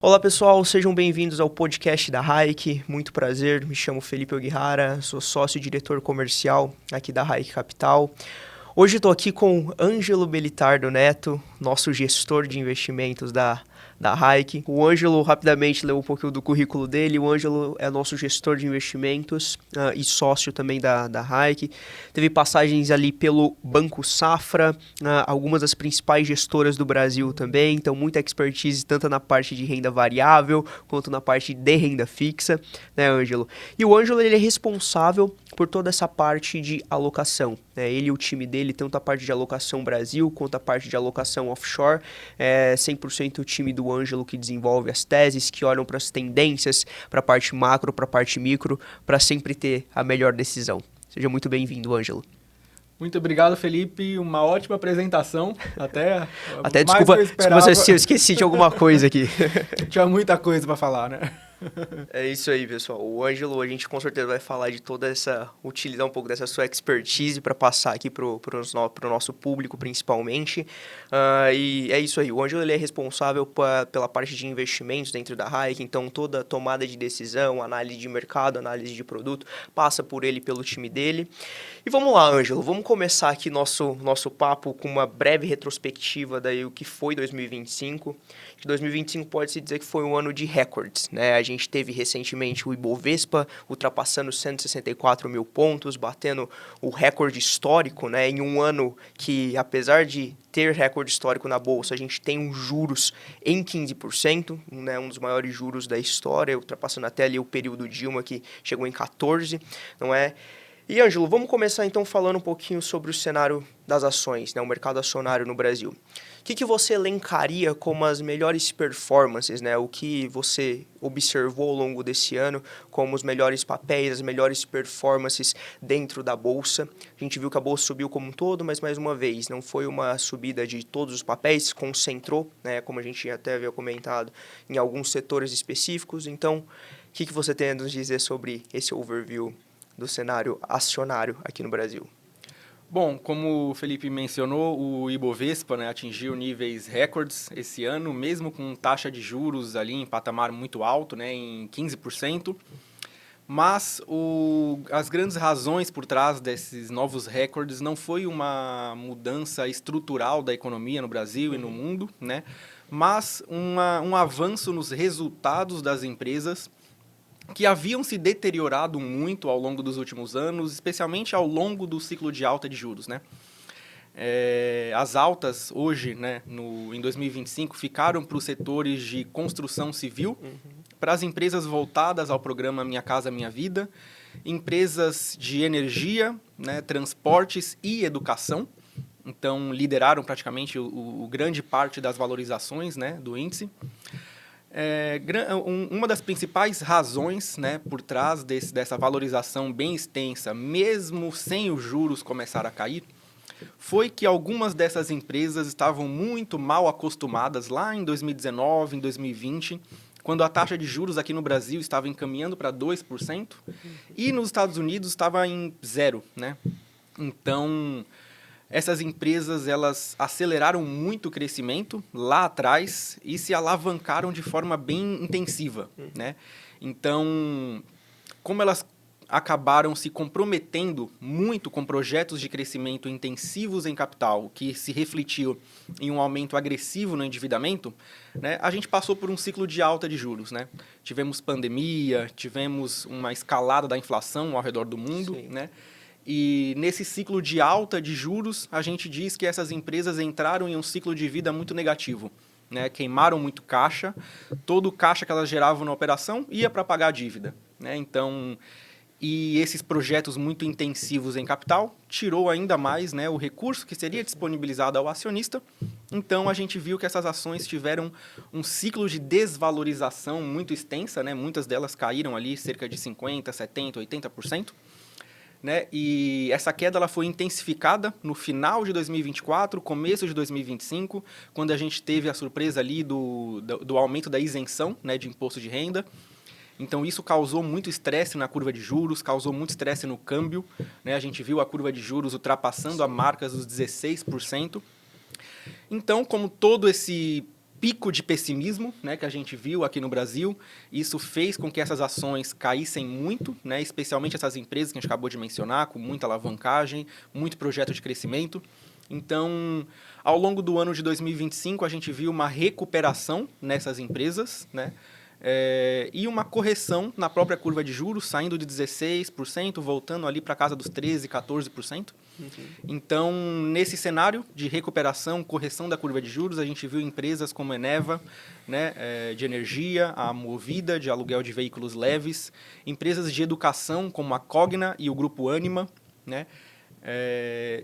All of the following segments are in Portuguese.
Olá pessoal, sejam bem-vindos ao podcast da Hike. Muito prazer, me chamo Felipe Oguihara, sou sócio e diretor comercial aqui da Hike Capital. Hoje estou aqui com Ângelo Belitardo Neto, nosso gestor de investimentos da Hike. O Ângelo rapidamente leu um pouquinho do currículo dele. O Ângelo é nosso gestor de investimentos e sócio também da Hike. Teve passagens ali pelo Banco Safra, algumas das principais gestoras do Brasil também. Então, muita expertise tanto na parte de renda variável quanto na parte de renda fixa, né, Ângelo? E o Ângelo ele é responsável por toda essa parte de alocação. Ele e o time dele, tanto a parte de alocação Brasil quanto a parte de alocação offshore, 100% o time do Ângelo que desenvolve as teses, que olham para as tendências, para a parte macro, para a parte micro, para sempre ter a melhor decisão. Seja muito bem-vindo, Ângelo. Muito obrigado, Felipe. Uma ótima apresentação. Até desculpa se eu esqueci de alguma coisa aqui. Tinha muita coisa para falar, né? É isso aí, pessoal. O Ângelo, a gente com certeza vai falar de toda essa, utilizar um pouco dessa sua expertise para passar aqui pro nosso público, principalmente. E é isso aí. O Ângelo ele é responsável pela parte de investimentos dentro da Hike, então toda tomada de decisão, análise de mercado, análise de produto, passa por ele, pelo time dele. E vamos lá, Ângelo, vamos começar aqui nosso papo com uma breve retrospectiva daí o que foi 2025. De 2025 pode-se dizer que foi um ano de recordes, né? A gente teve recentemente o Ibovespa ultrapassando 164 mil pontos, batendo o recorde histórico, né? Em um ano que, apesar de ter recorde histórico na Bolsa, a gente tem um juros em 15%, né? Um dos maiores juros da história, ultrapassando até ali o período Dilma, que chegou em 14%, não é? E, Ângelo, vamos começar então falando um pouquinho sobre o cenário das ações, né? O mercado acionário no Brasil. O que você elencaria como as melhores performances, né? O que você observou ao longo desse ano como os melhores papéis, as melhores performances dentro da Bolsa? A gente viu que a Bolsa subiu como um todo, mas mais uma vez, não foi uma subida de todos os papéis, se concentrou, né? Como a gente até havia comentado, em alguns setores específicos. Então, o que você tem a nos dizer sobre esse overview do cenário acionário aqui no Brasil? Bom, como o Felipe mencionou, o Ibovespa, né, atingiu níveis recordes esse ano, mesmo com taxa de juros ali em patamar muito alto, né, em 15%. Mas as grandes razões por trás desses novos recordes não foi uma mudança estrutural da economia no Brasil e no mundo, né, mas um avanço nos resultados das empresas que haviam se deteriorado muito ao longo dos últimos anos, especialmente ao longo do ciclo de alta de juros, né? As altas hoje, né, em 2025, ficaram para os setores de construção civil, para as empresas voltadas ao programa Minha Casa Minha Vida, empresas de energia, né, transportes e educação. Então, lideraram praticamente o grande parte das valorizações, né, do índice. Uma das principais razões, né, por trás dessa valorização bem extensa, mesmo sem os juros começar a cair, foi que algumas dessas empresas estavam muito mal acostumadas lá em 2019, em 2020, quando a taxa de juros aqui no Brasil estava encaminhando para 2% e nos Estados Unidos estava em 0%, né? Então, essas empresas elas aceleraram muito o crescimento lá atrás e se alavancaram de forma bem intensiva, né? Então, como elas acabaram se comprometendo muito com projetos de crescimento intensivos em capital, que se refletiu em um aumento agressivo no endividamento, né, a gente passou por um ciclo de alta de juros, né? Tivemos pandemia, tivemos uma escalada da inflação ao redor do mundo, né? E nesse ciclo de alta de juros, a gente diz que essas empresas entraram em um ciclo de vida muito negativo, né? Queimaram muito caixa, todo o caixa que elas geravam na operação ia para pagar a dívida, né? Então, e esses projetos muito intensivos em capital tirou ainda mais, né, o recurso que seria disponibilizado ao acionista. Então, a gente viu que essas ações tiveram um ciclo de desvalorização muito extensa, né? Muitas delas caíram ali cerca de 50%, 70%, 80%. Né? E essa queda ela foi intensificada no final de 2024, começo de 2025, quando a gente teve a surpresa ali do aumento da isenção, né, de imposto de renda. Então, isso causou muito estresse na curva de juros, causou muito estresse no câmbio, né? A gente viu a curva de juros ultrapassando a marca dos 16%. Então, como todo esse pico de pessimismo, né, que a gente viu aqui no Brasil. Isso fez com que essas ações caíssem muito, né, especialmente essas empresas que a gente acabou de mencionar, com muita alavancagem, muito projeto de crescimento. Então, ao longo do ano de 2025, a gente viu uma recuperação nessas empresas, né, e uma correção na própria curva de juros, saindo de 16%, voltando ali para casa dos 13%, 14%. Então, nesse cenário de recuperação, correção da curva de juros, a gente viu empresas como a Eneva, né, de energia, a Movida, de aluguel de veículos leves, empresas de educação como a Cogna e o Grupo Ânima, né,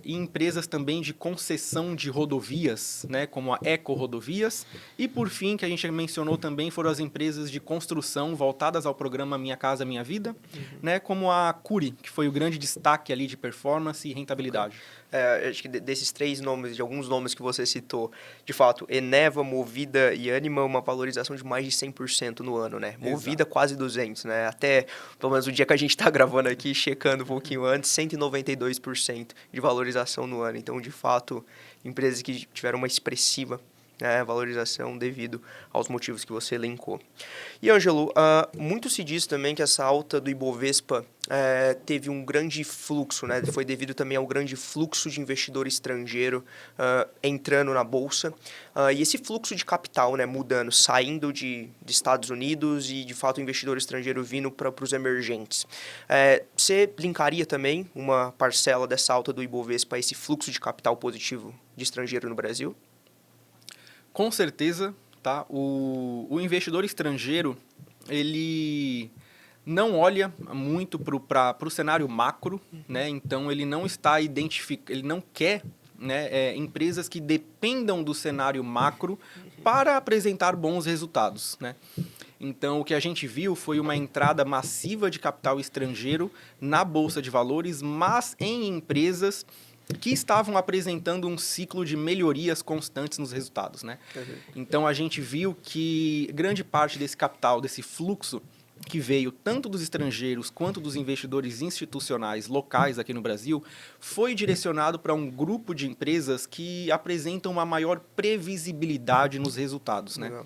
e empresas também de concessão de rodovias, né, como a Eco Rodovias. E, por fim, que a gente mencionou também, foram as empresas de construção voltadas ao programa Minha Casa Minha Vida, né, como a Cury, que foi o grande destaque ali de performance e rentabilidade. Acho que desses 3 nomes, de alguns nomes que você citou, de fato, Eneva, Movida e Ânima, uma valorização de mais de 100% no ano, né? Movida quase 200%, né? Até, pelo menos o dia que a gente está gravando aqui, checando um pouquinho antes, 192% de valorização no ano. Então, de fato, empresas que tiveram uma expressiva, né, valorização devido aos motivos que você elencou. E, Ângelo, muito se diz também que essa alta do Ibovespa teve um grande fluxo, né? Foi devido também ao grande fluxo de investidor estrangeiro entrando na Bolsa. E esse fluxo de capital, né, mudando, saindo de Estados Unidos e, de fato, o investidor estrangeiro vindo para os emergentes. Você linkaria também uma parcela dessa alta do Ibovespa a esse fluxo de capital positivo de estrangeiro no Brasil? Com certeza, tá? O investidor estrangeiro, ele não olha muito para o cenário macro, né? Então ele não está ele não quer, né, empresas que dependam do cenário macro para apresentar bons resultados, né? Então, o que a gente viu foi uma entrada massiva de capital estrangeiro na Bolsa de Valores, mas em empresas que estavam apresentando um ciclo de melhorias constantes nos resultados, né? Então, a gente viu que grande parte desse capital, desse fluxo, que veio tanto dos estrangeiros quanto dos investidores institucionais locais aqui no Brasil, foi direcionado para um grupo de empresas que apresentam uma maior previsibilidade nos resultados, né?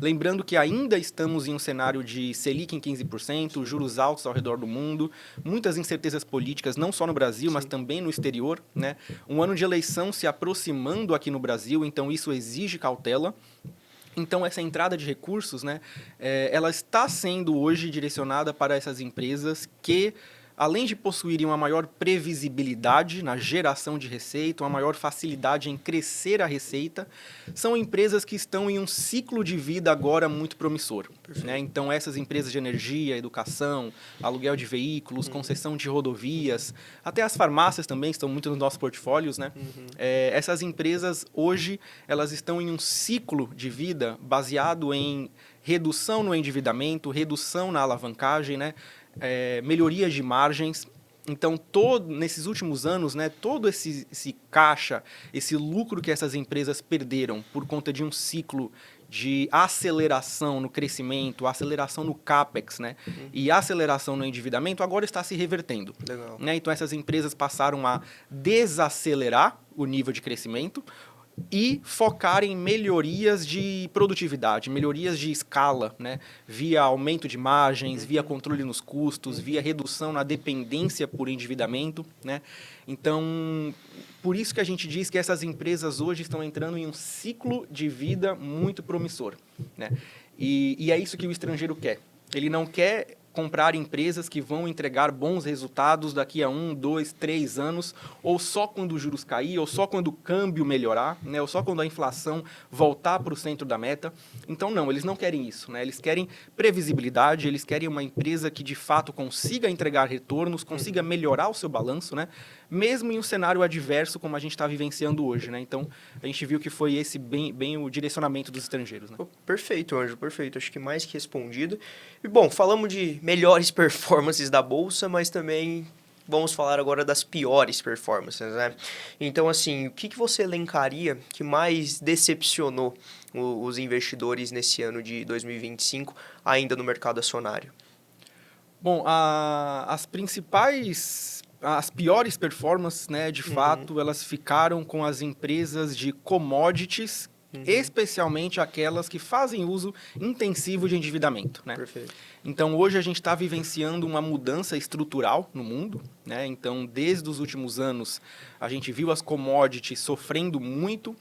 Lembrando que ainda estamos em um cenário de Selic em 15%, juros altos ao redor do mundo, muitas incertezas políticas, não só no Brasil, mas também no exterior, né? Um ano de eleição se aproximando aqui no Brasil, então isso exige cautela. Então, essa entrada de recursos, né, ela está sendo hoje direcionada para essas empresas que, além de possuírem uma maior previsibilidade na geração de receita, uma maior facilidade em crescer a receita, são empresas que estão em um ciclo de vida agora muito promissor, né? Então, essas empresas de energia, educação, aluguel de veículos, concessão de rodovias, até as farmácias também estão muito nos nossos portfólios, né? Essas empresas, hoje, elas estão em um ciclo de vida baseado em redução no endividamento, redução na alavancagem, né? Melhorias de margens. Então, nesses últimos anos, né, todo esse caixa, esse lucro que essas empresas perderam por conta de um ciclo de aceleração no crescimento, aceleração no CAPEX, né, e aceleração no endividamento, agora está se revertendo. Legal. Né? Então, essas empresas passaram a desacelerar o nível de crescimento e focar em melhorias de produtividade, melhorias de escala, né? Via aumento de margens, via controle nos custos, via redução na dependência por endividamento, né? Então, por isso que a gente diz que essas empresas hoje estão entrando em um ciclo de vida muito promissor, né? E é isso que o estrangeiro quer. Ele não quer comprar empresas que vão entregar bons resultados daqui a 1, 2, 3 anos, ou só quando os juros cair, ou só quando o câmbio melhorar, né? Ou só quando a inflação voltar para o centro da meta. Então, não, eles não querem isso, né? Eles querem previsibilidade, eles querem uma empresa que, de fato, consiga entregar retornos, consiga melhorar o seu balanço, né? Mesmo em um cenário adverso como a gente está vivenciando hoje, né? Então, a gente viu que foi esse bem o direcionamento dos estrangeiros, né? Perfeito, Ângelo, perfeito. Acho que mais que respondido. E, bom, falamos de melhores performances da Bolsa, mas também vamos falar agora das piores performances, né? Então, assim, o que você elencaria que mais decepcionou os investidores nesse ano de 2025, ainda no mercado acionário? Bom, as piores performances, né, de fato, elas ficaram com as empresas de commodities especialmente aquelas que fazem uso intensivo de endividamento, né? Perfeito. Então, hoje a gente está vivenciando uma mudança estrutural no mundo, né? Então, desde os últimos anos, a gente viu as commodities sofrendo muito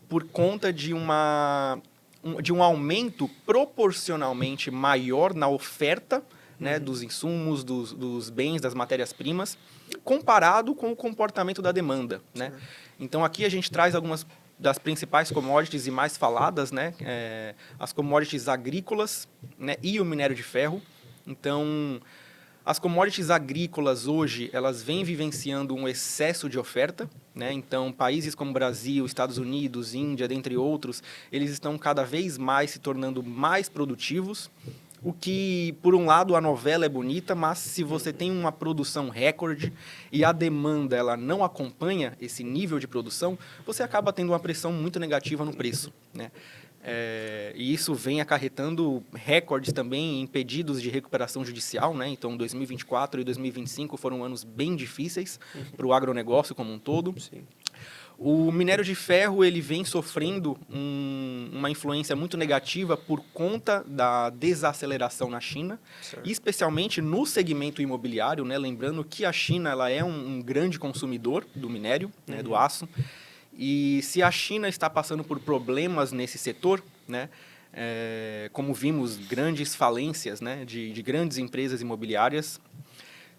por conta de um aumento proporcionalmente maior na oferta, né, dos insumos, dos bens, das matérias-primas, comparado com o comportamento da demanda, né? Então, aqui a gente traz algumas das principais commodities e mais faladas, né, as commodities agrícolas, né, e o minério de ferro. Então, as commodities agrícolas hoje, elas vêm vivenciando um excesso de oferta, né? Então, países como Brasil, Estados Unidos, Índia, dentre outros, eles estão cada vez mais se tornando mais produtivos. O que, por um lado, a novela é bonita, mas se você tem uma produção recorde e a demanda ela não acompanha esse nível de produção, você acaba tendo uma pressão muito negativa no preço, né? E isso vem acarretando recordes também em pedidos de recuperação judicial, né? Então, 2024 e 2025 foram anos bem difíceis para o agronegócio como um todo. Sim. O minério de ferro ele vem sofrendo uma influência muito negativa por conta da desaceleração na China, Certo. especialmente no segmento imobiliário, né? Lembrando que a China ela é um grande consumidor do minério, né? Do aço. E se a China está passando por problemas nesse setor, né? Como vimos, grandes falências, né? de grandes empresas imobiliárias.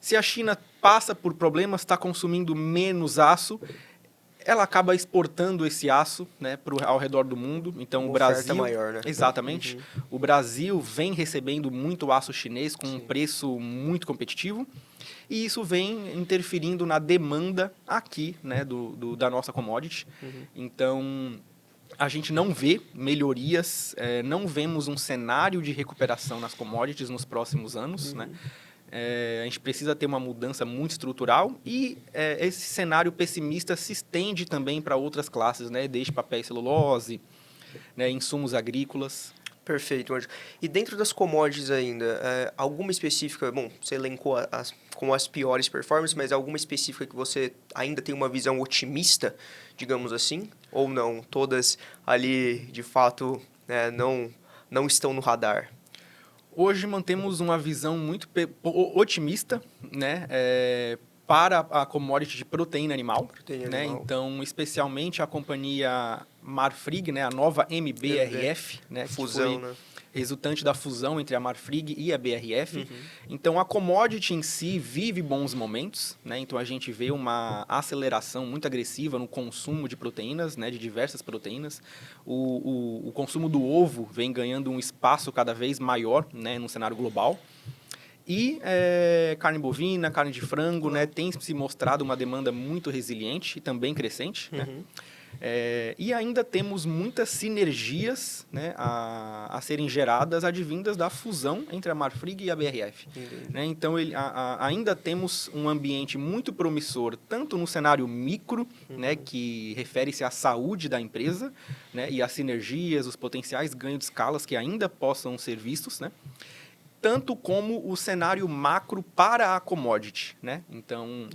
Se a China passa por problemas, está consumindo menos aço, ela acaba exportando esse aço, né, ao redor do mundo. Então, Uma o Brasil... oferta maior, né? Exatamente. O Brasil vem recebendo muito aço chinês com um preço muito competitivo. E isso vem interferindo na demanda aqui, né, da nossa commodity. Então, a gente não vê melhorias, não vemos um cenário de recuperação nas commodities nos próximos anos, né? A gente precisa ter uma mudança muito estrutural e esse cenário pessimista se estende também para outras classes, né? Desde papel e celulose, né? Insumos agrícolas. Perfeito, Anjo. E dentro das commodities ainda, alguma específica, bom, você elencou como as piores performances, mas alguma específica que você ainda tem uma visão otimista, digamos assim? Ou não? Todas ali, de fato, né, não estão no radar? Hoje mantemos uma visão muito otimista, né, para a commodity de proteína animal. Proteína né? animal. Então, especialmente a companhia Marfrig, né, a nova MBRF, né, Fusão, que foi né? resultante da fusão entre a Marfrig e a BRF. Então, a commodity em si vive bons momentos, né? Então, a gente vê uma aceleração muito agressiva no consumo de proteínas, né? De diversas proteínas. O consumo do ovo vem ganhando um espaço cada vez maior, né? No cenário global. E carne bovina, carne de frango, né? Tem se mostrado uma demanda muito resiliente e também crescente, né? E ainda temos muitas sinergias, né, a serem geradas advindas da fusão entre a Marfrig e a BRF. Né? Então, ainda temos um ambiente muito promissor, tanto no cenário micro, né, que refere-se à saúde da empresa, né, e às sinergias, os potenciais ganhos de escalas que ainda possam ser vistos, né? Tanto como o cenário macro para a commodity, né? Então,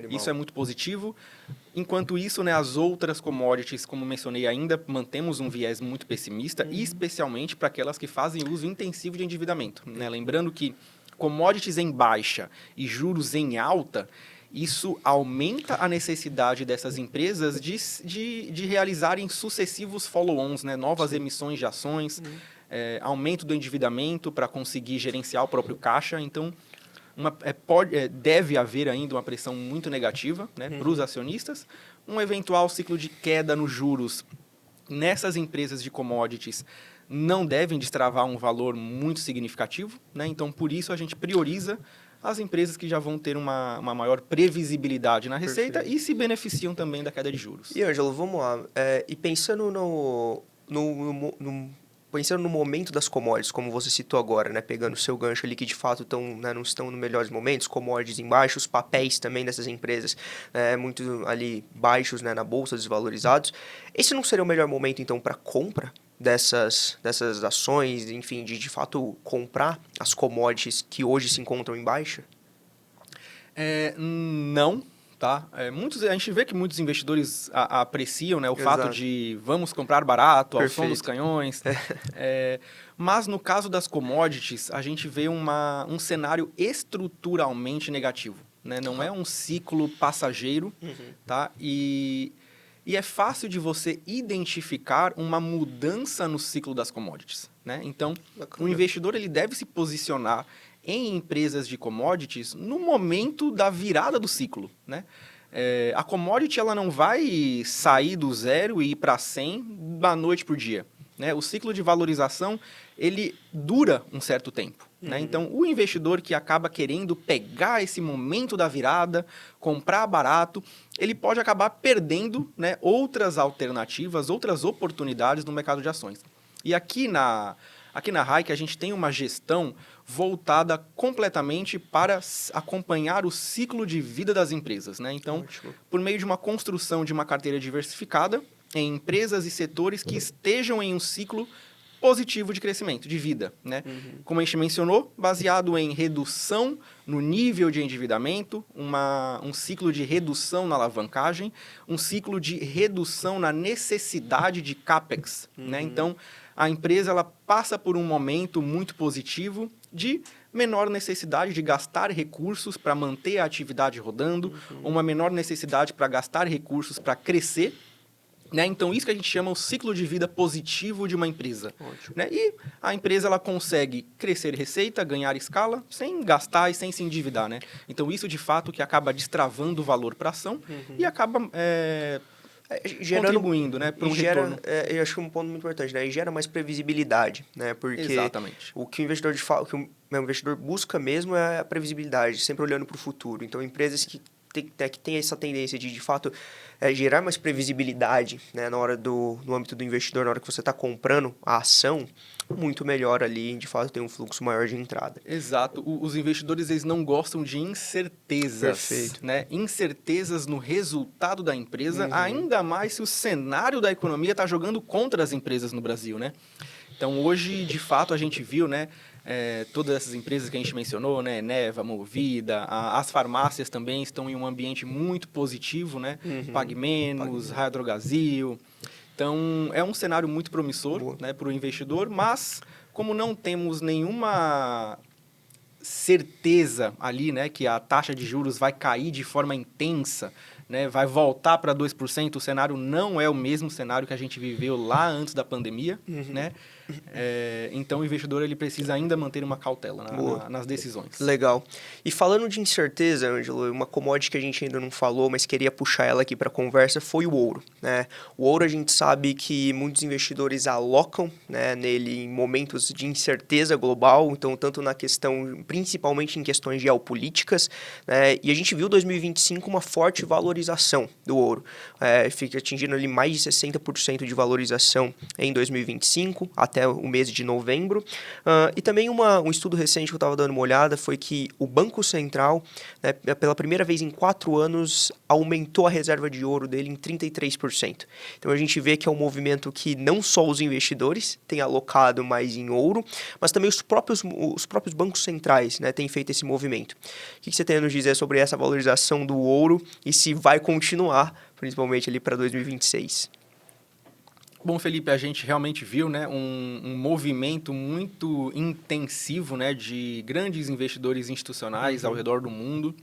isso é muito positivo. Enquanto isso, né, as outras commodities, como mencionei, ainda mantemos um viés muito pessimista, especialmente para aquelas que fazem uso intensivo de endividamento, né? Lembrando que commodities em baixa e juros em alta, isso aumenta a necessidade dessas empresas de realizarem sucessivos follow-ons, né? Novas emissões de ações, aumento do endividamento para conseguir gerenciar o próprio caixa. Então, deve haver ainda uma pressão muito negativa, né, para os acionistas. Um eventual ciclo de queda nos juros nessas empresas de commodities não devem destravar um valor muito significativo, né? Então, por isso, a gente prioriza as empresas que já vão ter uma maior previsibilidade na receita e se beneficiam também da queda de juros. E, Ângelo, vamos lá. E pensando pensando no momento das commodities, como você citou agora, né, pegando o seu gancho ali, que de fato né, não estão nos melhores momentos, commodities em baixo, os papéis também dessas empresas muito ali baixos, né, na bolsa, desvalorizados. Esse não seria o melhor momento, então, para compra dessas ações, enfim, de fato comprar as commodities que hoje se encontram em baixa? Não, Tá? A gente vê que muitos investidores apreciam, né, o Exato. fato de vamos comprar barato, ao som Perfeito. dos canhões. Mas no caso das commodities, a gente vê um cenário estruturalmente negativo. Né? Não é um ciclo passageiro, tá? E é fácil de você identificar uma mudança no ciclo das commodities. Né? Então, o investidor ele deve se posicionar em empresas de commodities no momento da virada do ciclo. Né? A commodity ela não vai sair do 0 e ir para 100 da noite para o dia. Né? O ciclo de valorização ele dura um certo tempo. Né? Então, o investidor que acaba querendo pegar esse momento da virada, comprar barato, ele pode acabar perdendo, né, outras alternativas, outras oportunidades no mercado de ações. E aqui na Hayk a gente tem uma gestão voltada completamente para acompanhar o ciclo de vida das empresas. Né? Então, Ótimo. por meio de uma construção de uma carteira diversificada em empresas e setores que estejam em um ciclo positivo de crescimento, de vida. Né? Como a gente mencionou, baseado em redução no nível de endividamento, um ciclo de redução na alavancagem, um ciclo de redução na necessidade de CAPEX. Né? Então, a empresa ela passa por um momento muito positivo de menor necessidade de gastar recursos para manter a atividade rodando, uma menor necessidade para gastar recursos para crescer. Né? Então, isso que a gente chama o ciclo de vida positivo de uma empresa. Né? E a empresa ela consegue crescer receita, ganhar escala, sem gastar e sem se endividar. Né? Então, isso, de fato, que acaba destravando o valor para a ação e acaba contribuindo, né, para um retorno. Eu acho que um ponto muito importante, né? E gera mais previsibilidade, né? Porque Exatamente. o que o investidor busca mesmo é a previsibilidade, sempre olhando para o futuro. Então, empresas que tem essa tendência de fato, gerar mais previsibilidade, né, no âmbito do investidor, na hora que você está comprando a ação, muito melhor ali, de fato, tem um fluxo maior de entrada. Exato. Os investidores eles não gostam de incertezas. Perfeito. Né? Incertezas no resultado da empresa, ainda mais se o cenário da economia está jogando contra as empresas no Brasil. Né? Então, hoje, de fato, a gente viu, né, todas essas empresas que a gente mencionou, né, Eneva, Movida, as farmácias também estão em um ambiente muito positivo, né? Pague Menos, Raia Drogasil. Então, é um cenário muito promissor, né, para o investidor, mas como não temos nenhuma certeza ali, né, que a taxa de juros vai cair de forma intensa, né, vai voltar para 2%, o cenário não é o mesmo cenário que a gente viveu lá antes da pandemia, né? Então, o investidor ele precisa ainda manter uma cautela nas decisões. Legal. E falando de incerteza, Ângelo, uma commodity que a gente ainda não falou, mas queria puxar ela aqui para a conversa, foi o ouro. Né? O ouro a gente sabe que muitos investidores alocam, né, nele em momentos de incerteza global, então tanto na questão, principalmente em questões geopolíticas, né, e a gente viu 2025 uma forte valorização do ouro. Fica atingindo ali mais de 60% de valorização em 2025, até o mês de novembro. E também um estudo recente que eu estava dando uma olhada foi que o Banco Central, né, pela primeira vez em 4 anos, aumentou a reserva de ouro dele em 33%. Então a gente vê que é um movimento que não só os investidores têm alocado mais em ouro, mas também os próprios bancos centrais, né, têm feito esse movimento. O que você tem a nos dizer sobre essa valorização do ouro e se vai continuar, principalmente ali para 2026? Bom, Felipe, a gente realmente viu, né, um movimento muito intensivo, né, de grandes investidores institucionais ao redor do mundo,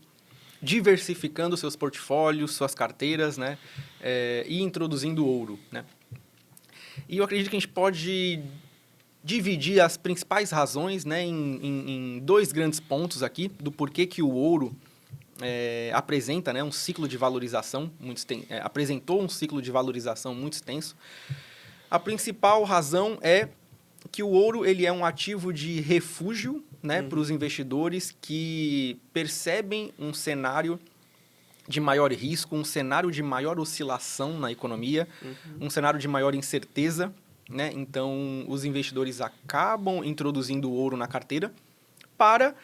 diversificando seus portfólios, suas carteiras, né, e introduzindo ouro. Né? E eu acredito que a gente pode dividir as principais razões, né, em 2 grandes pontos aqui do porquê que o ouro apresenta, né, um ciclo de valorização apresentou um ciclo de valorização muito extenso. A principal razão é que o ouro ele é um ativo de refúgio, né, para os investidores que percebem um cenário de maior risco, um cenário de maior oscilação na economia, um cenário de maior incerteza. Né? Então, os investidores acabam introduzindo o ouro na carteira para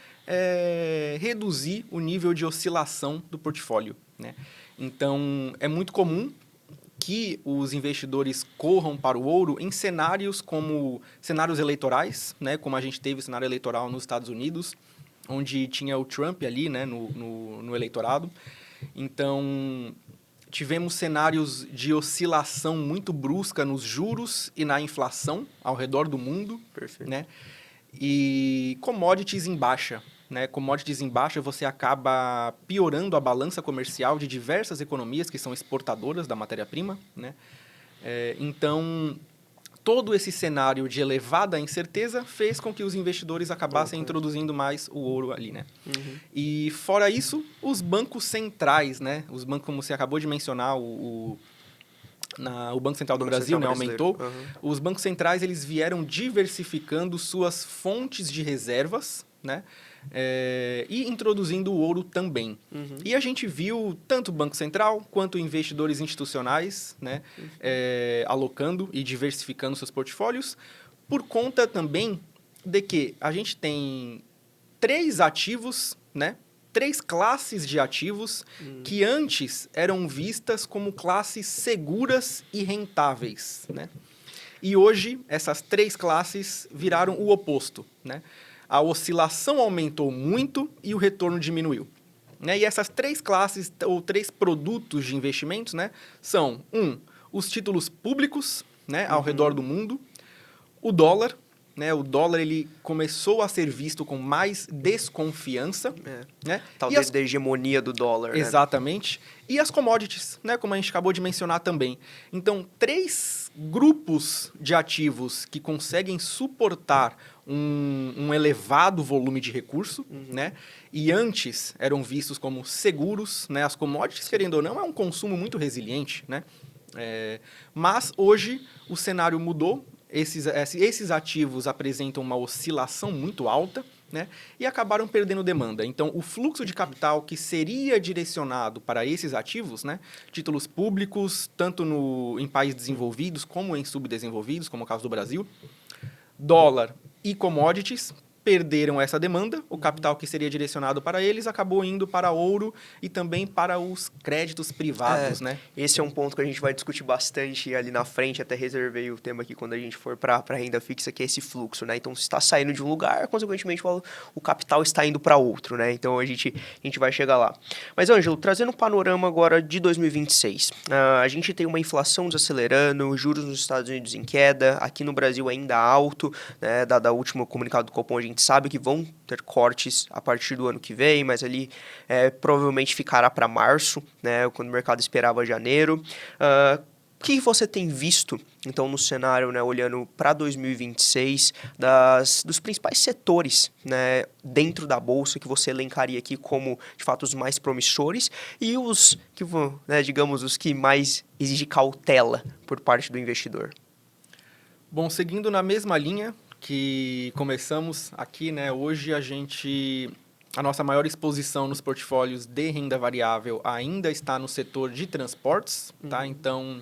reduzir o nível de oscilação do portfólio. Né? Então, é muito comum que os investidores corram para o ouro em cenários como cenários eleitorais, né? Como a gente teve o cenário eleitoral nos Estados Unidos, onde tinha o Trump ali, né? no eleitorado. Então, tivemos cenários de oscilação muito brusca nos juros e na inflação ao redor do mundo. Perfeito. Né? E commodities em baixa. Né? Commodities em baixa, você acaba piorando a balança comercial de diversas economias que são exportadoras da matéria-prima. Né? Então, todo esse cenário de elevada incerteza fez com que os investidores acabassem introduzindo mais o ouro ali, né? Uhum. E, fora isso, os bancos centrais, né? Os bancos, como você acabou de mencionar, o Banco Central do Brasil, né, aumentou. Uhum. Os bancos centrais, eles vieram diversificando suas fontes de reservas, né? E introduzindo o ouro também. Uhum. E a gente viu tanto o Banco Central quanto investidores institucionais, né, alocando e diversificando seus portfólios, por conta também de que a gente tem 3 ativos, né, 3 classes de ativos que antes eram vistas como classes seguras e rentáveis. Né? E hoje, essas 3 classes viraram o oposto. Né? A oscilação aumentou muito e o retorno diminuiu. Né? E essas 3 classes, ou 3 produtos de investimentos, né, são, os títulos públicos, né, ao redor do mundo, o dólar. Né, o dólar ele começou a ser visto com mais desconfiança. Né? Talvez da hegemonia do dólar. Exatamente. Né? E as commodities, né, como a gente acabou de mencionar também. Então, 3 grupos de ativos que conseguem suportar um elevado volume de recurso, né? E antes eram vistos como seguros. Né? As commodities, querendo ou não, é um consumo muito resiliente. Né? Mas hoje o cenário mudou. Esses ativos apresentam uma oscilação muito alta, né, e acabaram perdendo demanda. Então, o fluxo de capital que seria direcionado para esses ativos, né, títulos públicos, tanto em países desenvolvidos como em subdesenvolvidos, como é o caso do Brasil, dólar e commodities, perderam essa demanda, o capital que seria direcionado para eles acabou indo para ouro e também para os créditos privados, né? Esse é um ponto que a gente vai discutir bastante ali na frente, até reservei o tema aqui quando a gente for para a renda fixa, que é esse fluxo, né? Então, se está saindo de um lugar, consequentemente o capital está indo para outro, né? Então, a gente vai chegar lá. Mas, Ângelo, trazendo um panorama agora de 2026, a gente tem uma inflação desacelerando, juros nos Estados Unidos em queda, aqui no Brasil ainda alto, né? Da último comunicado do Copom, a gente sabe que vão ter cortes a partir do ano que vem, mas ali provavelmente ficará para março, né, quando o mercado esperava janeiro. O que você tem visto, então, no cenário, né, olhando para 2026, dos principais setores, né, dentro da Bolsa que você elencaria aqui como, de fato, os mais promissores e os que, né, digamos, os que mais exigem cautela por parte do investidor? Bom, seguindo na mesma linha que começamos aqui, né? Hoje a nossa maior exposição nos portfólios de renda variável ainda está no setor de transportes, tá? Então,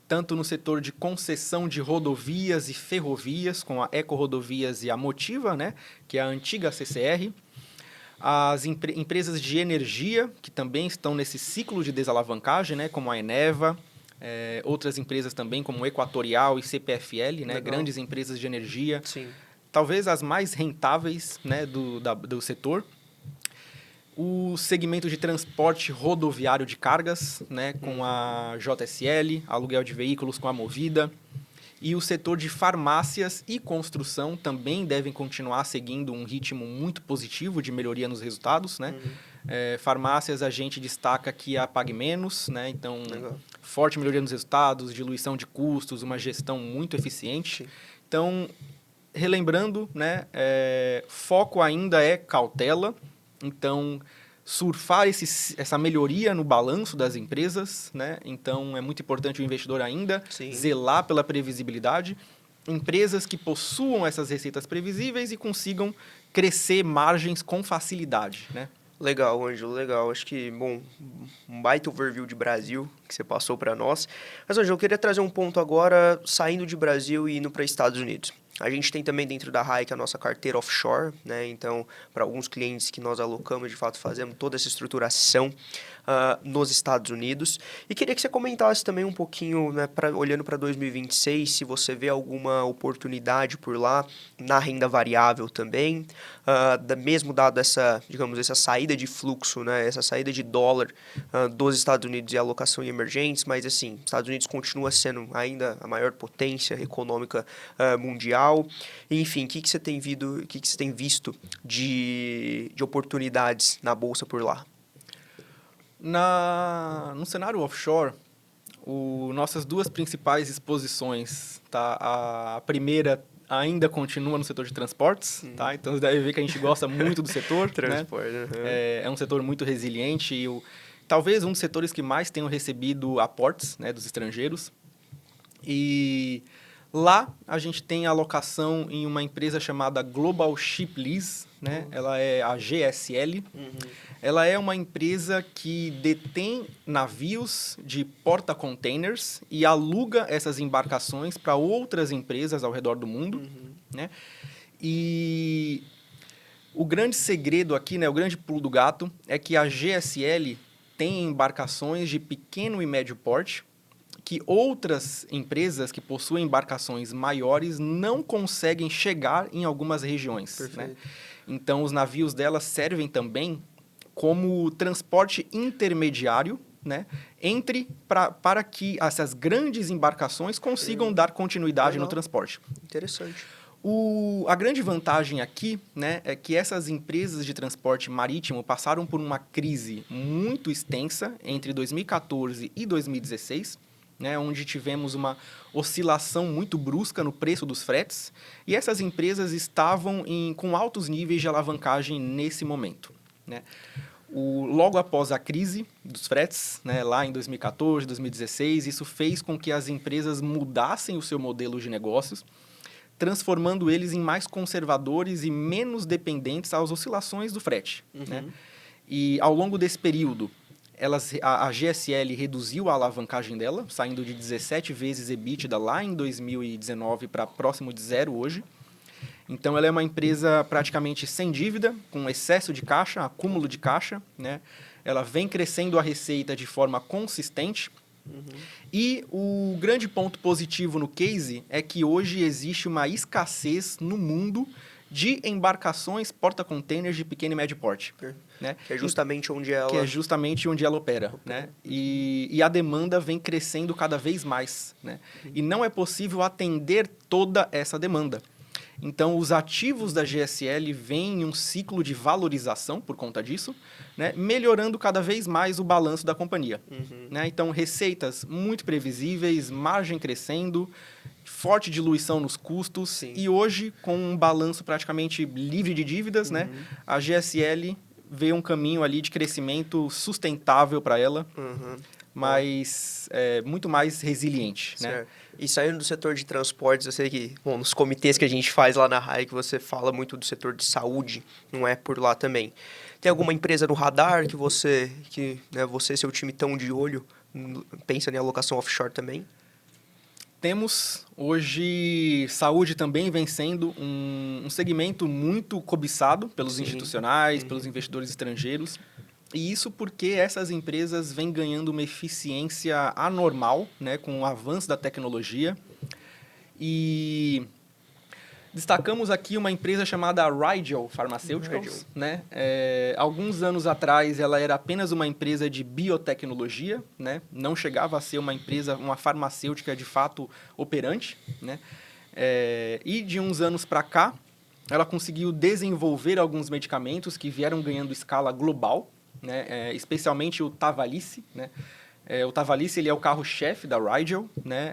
tanto no setor de concessão de rodovias e ferrovias, com a Ecorodovias e a Motiva, né? Que é a antiga CCR. As empresas de energia, que também estão nesse ciclo de desalavancagem, né? Como a Eneva. Outras empresas também, como Equatorial e CPFL, né, grandes empresas de energia, Sim. Talvez as mais rentáveis, né, do setor. O segmento de transporte rodoviário de cargas, né, com a JSL, aluguel de veículos com a Movida. E o setor de farmácias e construção também devem continuar seguindo um ritmo muito positivo de melhoria nos resultados, né? Farmácias, a gente destaca que a Pague Menos, né? Então, forte melhoria nos resultados, diluição de custos, uma gestão muito eficiente. Sim. Então, relembrando, né? Foco ainda é cautela. Então, surfar essa melhoria no balanço das empresas, né? Então, é muito importante o investidor ainda zelar pela previsibilidade. Empresas que possuam essas receitas previsíveis e consigam crescer margens com facilidade, né? Legal, Ângelo, legal. Acho que, bom, um baita overview de Brasil que você passou para nós. Mas, Ângelo, eu queria trazer um ponto agora, saindo de Brasil e indo para Estados Unidos. A gente tem também dentro da Hayek a nossa carteira offshore, né? Então, para alguns clientes que nós alocamos, de fato, fazemos toda essa estruturação nos Estados Unidos. E queria que você comentasse também um pouquinho, né, olhando para 2026, se você vê alguma oportunidade por lá, na renda variável também, mesmo dado essa, digamos, essa saída de fluxo, né, essa saída de dólar dos Estados Unidos e alocação em emergentes, mas assim, Estados Unidos continua sendo ainda a maior potência econômica mundial. Enfim, o que você tem visto de oportunidades na Bolsa por lá? No cenário offshore, nossas duas principais exposições, tá? A primeira ainda continua no setor de transportes, tá? Então você deve ver que a gente gosta muito do setor. Transporte, né? É um setor muito resiliente e talvez um dos setores que mais tenham recebido aportes, né, dos estrangeiros. E lá a gente tem alocação em uma empresa chamada Global Ship Lease, né? Ela é a GSL. Ela é uma empresa que detém navios de porta-containers e aluga essas embarcações para outras empresas ao redor do mundo, né? E o grande segredo aqui, né, o grande pulo do gato, é que a GSL tem embarcações de pequeno e médio porte que outras empresas que possuem embarcações maiores não conseguem chegar em algumas regiões, né? Então, os navios delas servem também como transporte intermediário, né, para que essas grandes embarcações consigam dar continuidade no transporte. Interessante. A grande vantagem aqui, né, é que essas empresas de transporte marítimo passaram por uma crise muito extensa entre 2014 e 2016, né, onde tivemos uma oscilação muito brusca no preço dos fretes, e essas empresas estavam com altos níveis de alavancagem nesse momento, né? Logo após a crise dos fretes, né, lá em 2014, 2016, isso fez com que as empresas mudassem o seu modelo de negócios, transformando eles em mais conservadores e menos dependentes às oscilações do frete, né? E ao longo desse período, a GSL reduziu a alavancagem dela, saindo de 17 vezes EBITDA lá em 2019 para próximo de zero hoje. Então, ela é uma empresa praticamente sem dívida, com excesso de caixa, acúmulo de caixa, né? Ela vem crescendo a receita de forma consistente. E o grande ponto positivo no case é que hoje existe uma escassez no mundo de embarcações porta-containers de pequeno e médio porte, né? Que é justamente onde ela... Que é justamente onde ela opera, né? E a demanda vem crescendo cada vez mais, né? E não é possível atender toda essa demanda. Então, os ativos da GSL vêm em um ciclo de valorização por conta disso, né, melhorando cada vez mais o balanço da companhia. Né? Então, receitas muito previsíveis, margem crescendo, forte diluição nos custos. Sim. E hoje, com um balanço praticamente livre de dívidas, né, a GSL vê um caminho ali de crescimento sustentável para ela. Mas muito mais resiliente, né? E saindo do setor de transportes, eu sei que, bom, nos comitês que a gente faz lá na Hayek, você fala muito do setor de saúde, não é por lá também. Tem alguma empresa no radar que você e seu time estão de olho, pensa em alocação offshore também? Temos hoje, saúde também vem sendo um segmento muito cobiçado pelos institucionais, pelos investidores estrangeiros. E isso porque essas empresas vêm ganhando uma eficiência anormal, né, com o avanço da tecnologia. E destacamos aqui uma empresa chamada Rigel Pharmaceuticals. Né? Alguns anos atrás, ela era apenas uma empresa de biotecnologia, né? Não chegava a ser uma farmacêutica de fato operante. Né? E de uns anos para cá, ela conseguiu desenvolver alguns medicamentos que vieram ganhando escala global, né? Especialmente o Tavalisse, né? O Tavalisse ele é o carro-chefe da Rigel, né?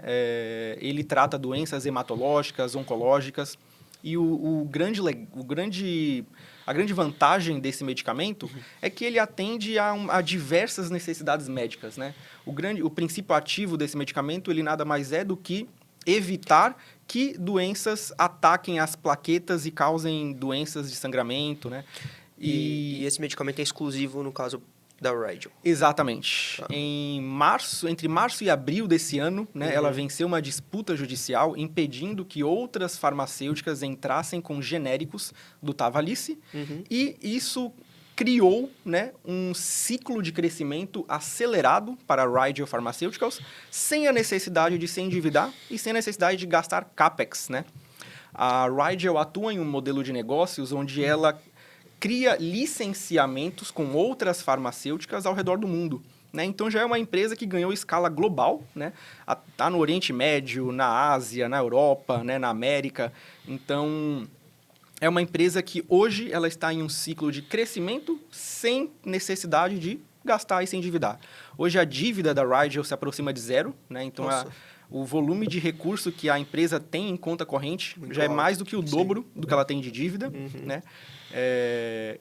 Ele trata doenças hematológicas, oncológicas, e a grande vantagem desse medicamento é que ele atende a diversas necessidades médicas, né? O princípio ativo desse medicamento ele nada mais é do que evitar que doenças ataquem as plaquetas e causem doenças de sangramento, né? E esse medicamento é exclusivo, no caso, da Rigel. Exatamente. Tá. Entre março e abril desse ano, né, ela venceu uma disputa judicial impedindo que outras farmacêuticas entrassem com genéricos do Tavalisse, e isso criou, né, um ciclo de crescimento acelerado para a Rigel Pharmaceuticals, sem a necessidade de se endividar e sem a necessidade de gastar CAPEX, né? A Rigel atua em um modelo de negócios onde ela cria licenciamentos com outras farmacêuticas ao redor do mundo, né? Então, já é uma empresa que ganhou escala global, né? Tá no Oriente Médio, na Ásia, na Europa, né? Na América. Então, é uma empresa que hoje ela está em um ciclo de crescimento sem necessidade de gastar e se endividar. Hoje, a dívida da Rigel se aproxima de zero, né? Então, o volume de recurso que a empresa tem em conta corrente muito já é mais do que o dobro do que ela tem de dívida, né?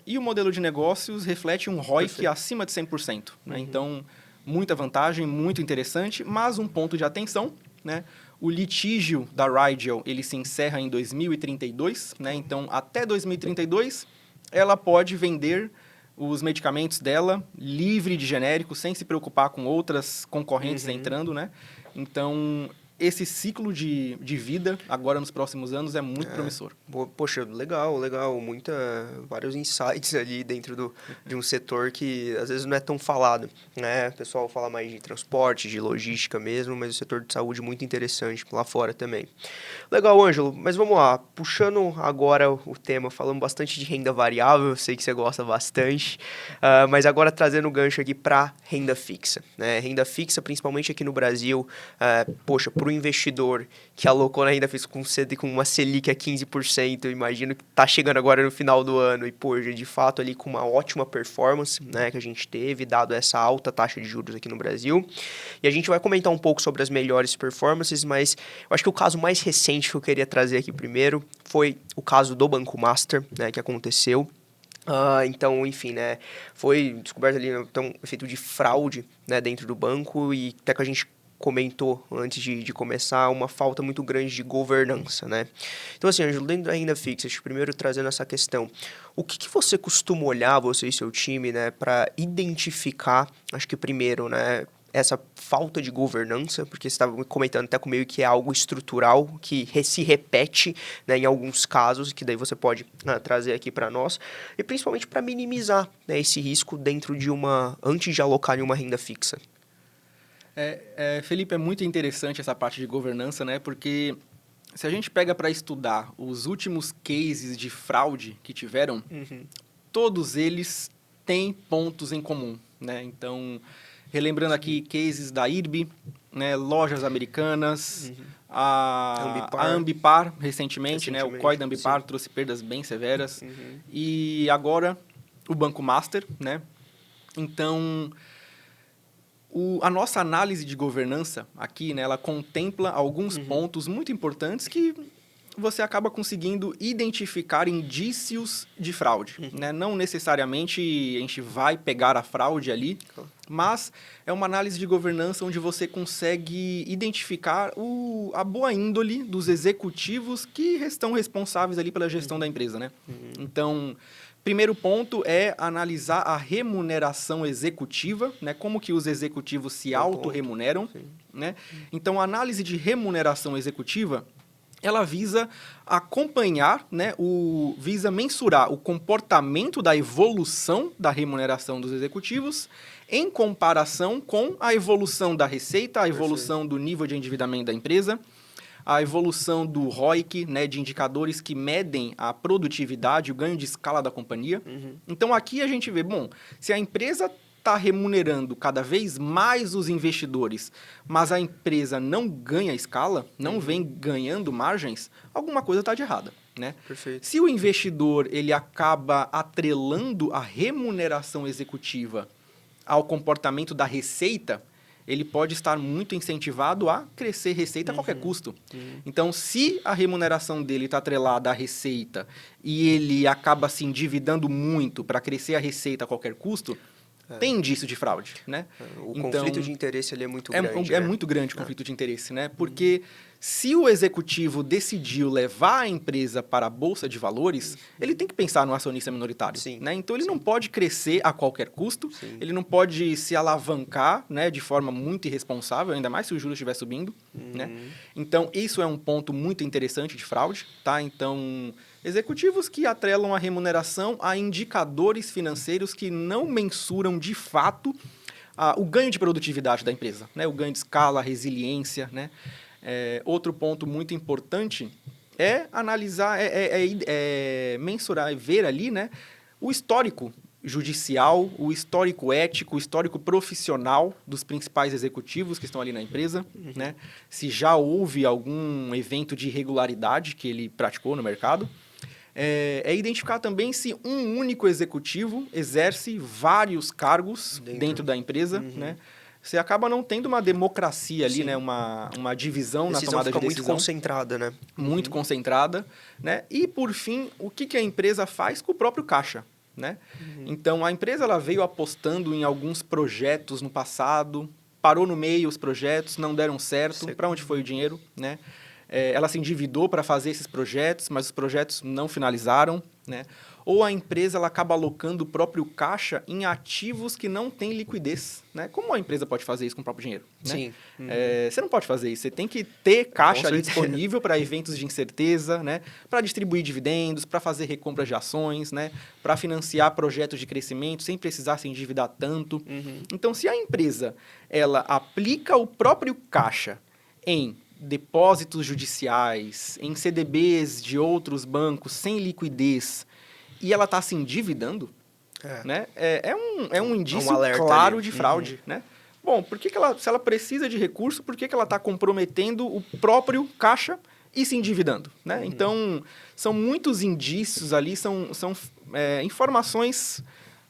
E o modelo de negócios reflete um ROIC acima de 100%. Né? Então, muita vantagem, muito interessante, mas um ponto de atenção, né? O litígio da Rigel, ele se encerra em 2032, né? Então, até 2032, ela pode vender os medicamentos dela livre de genérico, sem se preocupar com outras concorrentes entrando, né? Então, esse ciclo de vida, agora nos próximos anos, é muito promissor. Poxa, legal. Vários insights ali dentro de um setor que às vezes não é tão falado, né? O pessoal fala mais de transporte, de logística mesmo, mas o setor de saúde é muito interessante lá fora também. Legal, Ângelo, mas vamos lá. Puxando agora o tema, falando bastante de renda variável, eu sei que você gosta bastante, mas agora trazendo o gancho aqui para renda fixa, né? Renda fixa, principalmente aqui no Brasil, poxa, para o investidor que alocou na renda fixa com uma Selic a 15%, imagino que está chegando agora no final do ano e, poxa, de fato ali com uma ótima performance, né, que a gente teve, dado essa alta taxa de juros aqui no Brasil. E a gente vai comentar um pouco sobre as melhores performances, mas eu acho que o caso mais recente que eu queria trazer aqui primeiro foi o caso do Banco Master, né, que aconteceu. Então, enfim, né, foi descoberto ali um efeito de fraude, né, dentro do banco, e até que a gente comentou antes de começar, uma falta muito grande de governança, né? Então, assim, Ângelo, dentro da renda fixa, primeiro trazendo essa questão, o que você costuma olhar, você e seu time, né, para identificar, acho que primeiro, né, essa falta de governança, porque você estava comentando até comigo que é algo estrutural, que se repete, né, em alguns casos, que daí você pode trazer aqui para nós, e principalmente para minimizar, né, esse risco dentro antes de alocar em uma renda fixa. Felipe, é muito interessante essa parte de governança, né? Porque se a gente pega para estudar os últimos cases de fraude que tiveram, todos eles têm pontos em comum, né? Então, relembrando aqui cases da IRB, né? Lojas Americanas, a Ambipar recentemente, né? O COI da Ambipar trouxe perdas bem severas. E agora, o Banco Master, né? Então, a nossa análise de governança aqui, né, ela contempla alguns pontos muito importantes que você acaba conseguindo identificar indícios de fraude. Né? Não necessariamente a gente vai pegar a fraude ali, mas é uma análise de governança onde você consegue identificar a boa índole dos executivos que estão responsáveis ali pela gestão da empresa. Né? Então, primeiro ponto é analisar a remuneração executiva, né? Como que os executivos se autorremuneram. Né? Então, a análise de remuneração executiva, ela visa acompanhar, né? Visa mensurar o comportamento da evolução da remuneração dos executivos em comparação com a evolução da receita, a evolução do nível de endividamento da empresa, a evolução do ROIC, né, de indicadores que medem a produtividade, o ganho de escala da companhia. Então, aqui a gente vê, se a empresa está remunerando cada vez mais os investidores, mas a empresa não ganha escala, não vem ganhando margens, alguma coisa está de errada. Né? Perfeito. Se o investidor ele acaba atrelando a remuneração executiva ao comportamento da receita, ele pode estar muito incentivado a crescer receita a qualquer custo. Então, se a remuneração dele está atrelada à receita e ele acaba se endividando muito para crescer a receita a qualquer custo, tem indício de fraude. Né? O conflito de interesse ali é muito grande. É muito grande o conflito de interesse, né? Porque Se o executivo decidiu levar a empresa para a Bolsa de Valores, ele tem que pensar no acionista minoritário. Sim. Né? Então, ele não pode crescer a qualquer custo, Sim. ele não pode se alavancar, né, de forma muito irresponsável, ainda mais se o juros estiver subindo. Né? Então, isso é um ponto muito interessante de fraude. Tá? Então, executivos que atrelam a remuneração a indicadores financeiros que não mensuram de fato o ganho de produtividade da empresa, né? O ganho de escala, a resiliência, né? Outro ponto muito importante é analisar, mensurar e ver ali, né, o histórico judicial, o histórico ético, o histórico profissional dos principais executivos que estão ali na empresa, né? Se já houve algum evento de irregularidade que ele praticou no mercado. Identificar também se um único executivo exerce vários cargos dentro da empresa, né? Você acaba não tendo uma democracia ali, né? Uma divisão na tomada de decisão. Muito concentrada, né? Muito concentrada, né? E, por fim, o que a empresa faz com o próprio caixa, né? Então, a empresa ela veio apostando em alguns projetos no passado, parou no meio os projetos, não deram certo. Para onde foi o dinheiro, né? Ela se endividou para fazer esses projetos, mas os projetos não finalizaram, né? Ou a empresa ela acaba alocando o próprio caixa em ativos que não têm liquidez, né? Como a empresa pode fazer isso com o próprio dinheiro? Né? Sim. Você não pode fazer isso. Você tem que ter caixa ali disponível para eventos de incerteza, né? Para distribuir dividendos, para fazer recompras de ações, né? Para financiar projetos de crescimento sem precisar se endividar tanto. Então, se a empresa ela aplica o próprio caixa em depósitos judiciais, em CDBs de outros bancos sem liquidez, e ela está se endividando, né? É um indício claro de fraude, né? Bom, se ela precisa de recurso, por que ela está comprometendo o próprio caixa e se endividando, né? Então, são muitos indícios ali, são informações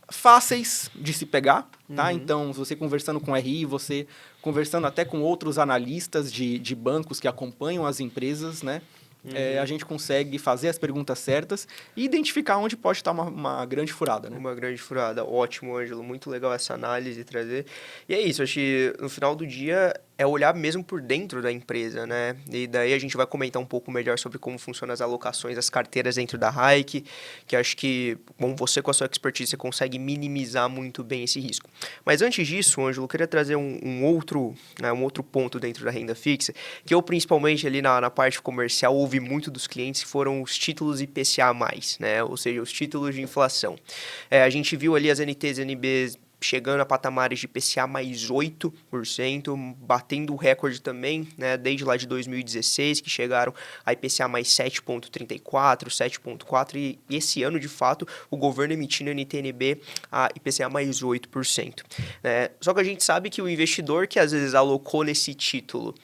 fáceis de se pegar, tá? Então, você conversando com o RI, você conversando até com outros analistas de bancos que acompanham as empresas, né? A gente consegue fazer as perguntas certas e identificar onde pode estar uma grande furada, né? Uma grande furada. Ótimo, Ângelo. Muito legal essa análise trazer. E é isso, acho que no final do dia é olhar mesmo por dentro da empresa, né? E daí a gente vai comentar um pouco melhor sobre como funcionam as alocações, as carteiras dentro da Hike, que acho que, bom, você com a sua expertise você consegue minimizar muito bem esse risco. Mas antes disso, Ângelo, eu queria trazer um outro ponto dentro da renda fixa, que eu principalmente ali na parte comercial ouvi muito dos clientes, que foram os títulos IPCA+, né? Ou seja, os títulos de inflação. A gente viu ali as NTs e NBs chegando a patamares de IPCA mais 8%, batendo o recorde também, né, desde lá de 2016, que chegaram a IPCA mais 7,34, 7,4%, e esse ano, de fato, o governo emitindo NTNB a IPCA mais 8%. Só que a gente sabe que o investidor que às vezes alocou nesse título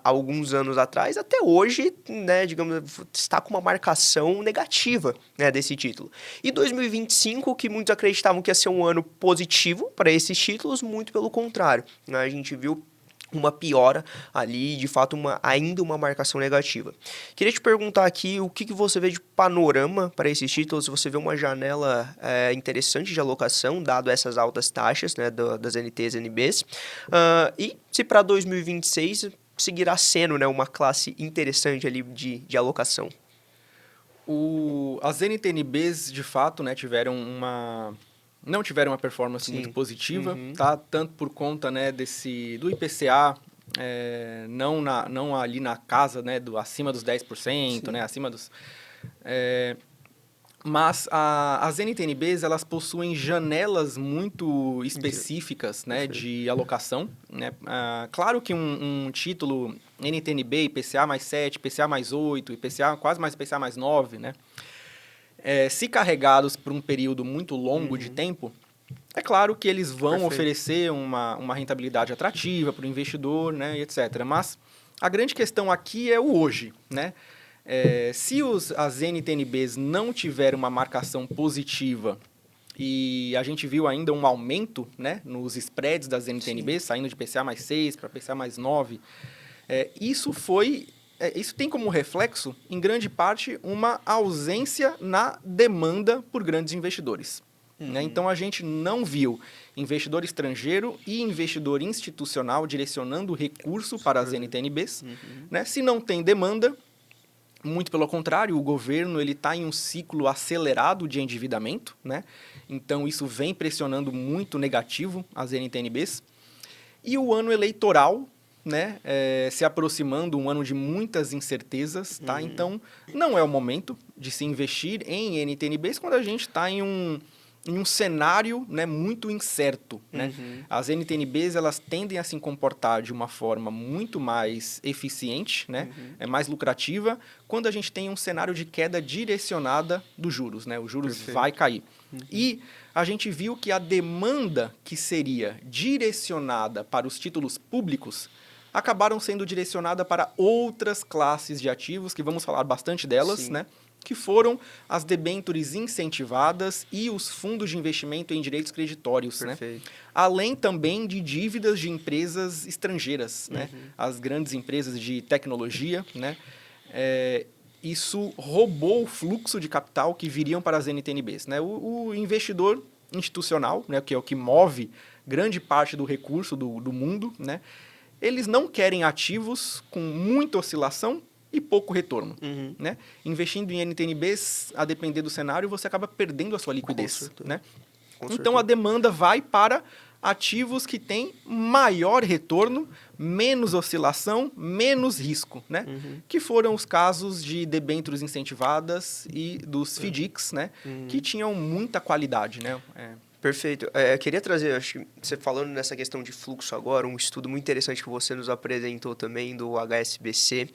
alguns anos atrás, até hoje, né, digamos, está com uma marcação negativa, né, desse título. E 2025, que muitos acreditavam que ia ser um ano positivo para esses títulos, muito pelo contrário, né? A gente viu uma piora ali, de fato, ainda uma marcação negativa. Queria te perguntar aqui o que você vê de panorama para esses títulos, se você vê uma janela interessante de alocação, dado essas altas taxas, né, das NTs e NBs, e se para 2026 seguirá sendo, né, uma classe interessante ali de alocação. As NTNBs, de fato, né, não tiveram uma performance muito positiva, tá? Tanto por conta, né, do IPCA, não ali na casa, né, acima dos 10%, né, acima dos... Mas as NTNBs, elas possuem janelas muito específicas, né, de alocação, né? Claro que um título NTNB, IPCA mais 7, IPCA mais 8, IPCA, quase mais IPCA mais 9, né? Se carregados por um período muito longo de tempo, é claro que eles vão oferecer uma rentabilidade atrativa para o investidor, né, e etc. Mas a grande questão aqui é o hoje, né? Se as NTNBs não tiverem uma marcação positiva e a gente viu ainda um aumento, né, nos spreads das NTNBs, saindo de IPCA mais 6 para IPCA mais 9, isso tem como reflexo, em grande parte, uma ausência na demanda por grandes investidores. né? Então, a gente não viu investidor estrangeiro e investidor institucional direcionando recurso para as NTNBs. Né? Se não tem demanda, muito pelo contrário, o governo está em um ciclo acelerado de endividamento, né? Então, isso vem pressionando muito negativo as NTNBs. E o ano eleitoral, né, se aproximando, um ano de muitas incertezas, tá? Então, não é o momento de se investir em NTNBs quando a gente está em um cenário, né, muito incerto, né? As NTNBs, elas tendem a se comportar de uma forma muito mais eficiente, né? É mais lucrativa quando a gente tem um cenário de queda direcionada dos juros, né? Os juros vai cair. E a gente viu que a demanda que seria direcionada para os títulos públicos acabaram sendo direcionada para outras classes de ativos, que vamos falar bastante delas, né? Que foram as debêntures incentivadas e os fundos de investimento em direitos creditórios, né? Além também de dívidas de empresas estrangeiras, né? As grandes empresas de tecnologia, né? Isso roubou o fluxo de capital que viriam para as NTNBs, né? O investidor institucional, né, que é o que move grande parte do recurso do mundo, né? Eles não querem ativos com muita oscilação e pouco retorno, né? Investindo em NTNBs, a depender do cenário, você acaba perdendo a sua liquidez, né? Então, a demanda vai para ativos que têm maior retorno, menos oscilação, menos risco, né? Que foram os casos de debêntures incentivadas e dos FDICs, né? Que tinham muita qualidade, né? Perfeito. Eu queria trazer, acho que você falando nessa questão de fluxo agora, um estudo muito interessante que você nos apresentou também do HSBC,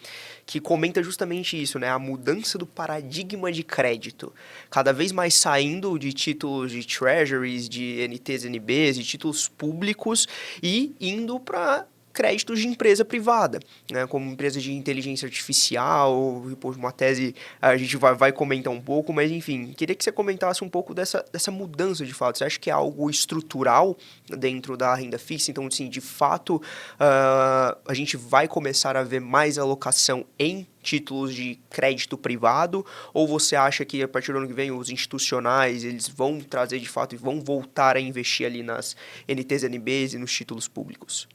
que comenta justamente isso, né? A mudança do paradigma de crédito. Cada vez mais saindo de títulos de treasuries, de NTs, NBs, de títulos públicos e indo para créditos de empresa privada, né, como empresa de inteligência artificial, uma tese a gente vai comentar um pouco, mas enfim, queria que você comentasse um pouco dessa mudança de fato. Você acha que é algo estrutural dentro da renda fixa? Então, assim, de fato, a gente vai começar a ver mais alocação em títulos de crédito privado, ou você acha que a partir do ano que vem os institucionais eles vão trazer de fato e vão voltar a investir ali nas NTs, NBs e nos títulos públicos?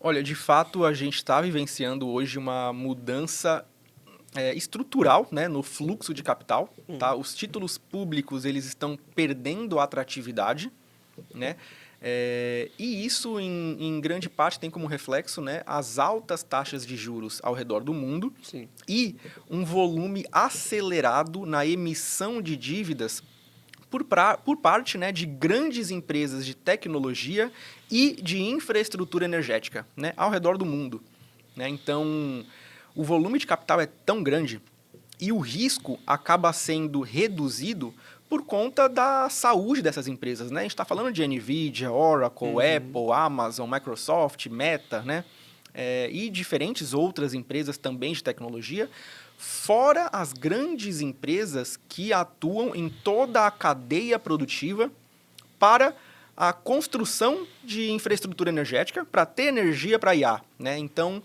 Olha, de fato, a gente está vivenciando hoje uma mudança estrutural, né, no fluxo de capital. Tá? Os títulos públicos eles estão perdendo a atratividade, né? E isso, em grande parte, tem como reflexo, né, as altas taxas de juros ao redor do mundo. Sim. E um volume acelerado na emissão de dívidas por parte, né, de grandes empresas de tecnologia e de infraestrutura energética, né, ao redor do mundo, né? Então, o volume de capital é tão grande e o risco acaba sendo reduzido por conta da saúde dessas empresas, né? A gente está falando de NVIDIA, Oracle, Apple, Amazon, Microsoft, Meta, né? E diferentes outras empresas também de tecnologia, fora as grandes empresas que atuam em toda a cadeia produtiva para a construção de infraestrutura energética, para ter energia para IA, né? Então,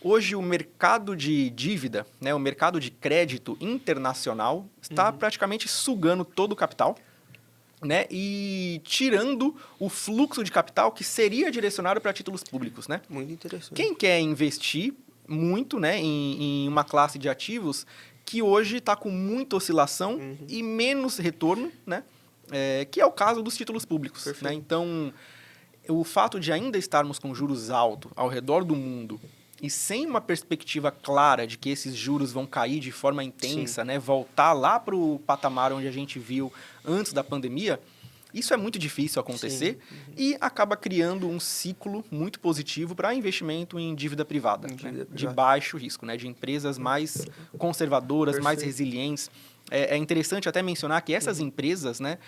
hoje o mercado de dívida, né, o mercado de crédito internacional está praticamente sugando todo o capital, né, e tirando o fluxo de capital que seria direcionado para títulos públicos, né? Muito interessante. Quem quer investir muito, né, em uma classe de ativos que hoje está com muita oscilação e menos retorno, né, que é o caso dos títulos públicos, né? Então, o fato de ainda estarmos com juros altos ao redor do mundo e sem uma perspectiva clara de que esses juros vão cair de forma intensa, né, voltar lá para o patamar onde a gente viu antes da pandemia, isso é muito difícil acontecer e acaba criando um ciclo muito positivo para investimento em dívida privada, né, de baixo risco, né, de empresas mais conservadoras, mais resilientes. É interessante até mencionar que essas empresas, né,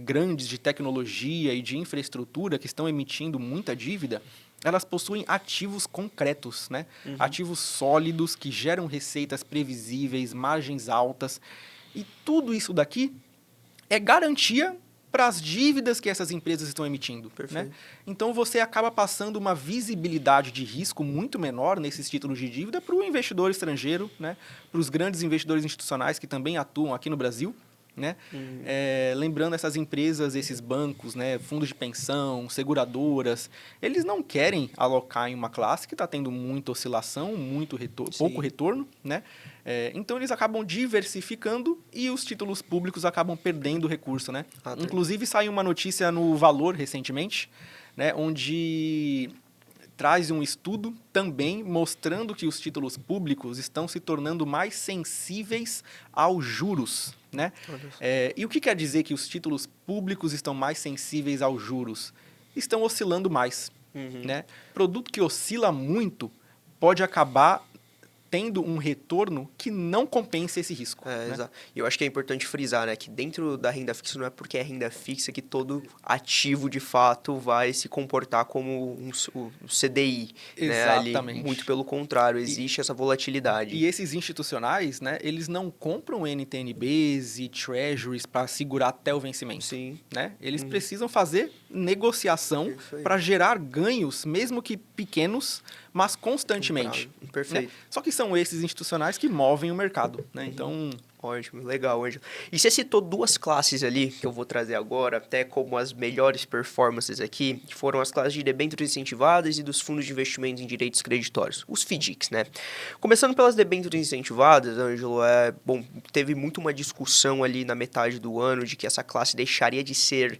grandes de tecnologia e de infraestrutura que estão emitindo muita dívida, elas possuem ativos concretos, né? Ativos sólidos que geram receitas previsíveis, margens altas. E tudo isso daqui é garantia para as dívidas que essas empresas estão emitindo. Né? Então, você acaba passando uma visibilidade de risco muito menor nesses títulos de dívida para o investidor estrangeiro, né? Para os grandes investidores institucionais que também atuam aqui no Brasil. né? Lembrando essas empresas, esses bancos, né? Fundos de pensão, seguradoras, eles não querem alocar em uma classe que está tendo muita oscilação, pouco retorno, né? Então, eles acabam diversificando e os títulos públicos acabam perdendo recurso, né? Inclusive, saiu uma notícia no Valor recentemente, né? Onde traz um estudo também mostrando que os títulos públicos estão se tornando mais sensíveis aos juros, né? E o que quer dizer que os títulos públicos estão mais sensíveis aos juros? Estão oscilando mais, né? Produto que oscila muito pode acabar tendo um retorno que não compensa esse risco. Né? Exato. E eu acho que é importante frisar, né, que dentro da renda fixa não é porque é renda fixa que todo ativo, de fato, vai se comportar como o CDI. Exatamente. Né? Muito pelo contrário, existe essa volatilidade. E esses institucionais, né, eles não compram NTNBs e Treasuries para segurar até o vencimento. Sim. Né? Eles precisam fazer negociação para gerar ganhos, mesmo que pequenos, mas constantemente. Perfeito. Né? Só que são esses institucionais que movem o mercado. Né? Então... Ótimo, legal, Ângelo. E você citou duas classes ali, que eu vou trazer agora, até como as melhores performances aqui, que foram as classes de debêntures incentivadas e dos fundos de investimentos em direitos creditórios, os FDICs, né? Começando pelas debêntures incentivadas, Ângelo, teve muito uma discussão ali na metade do ano de que essa classe deixaria de ser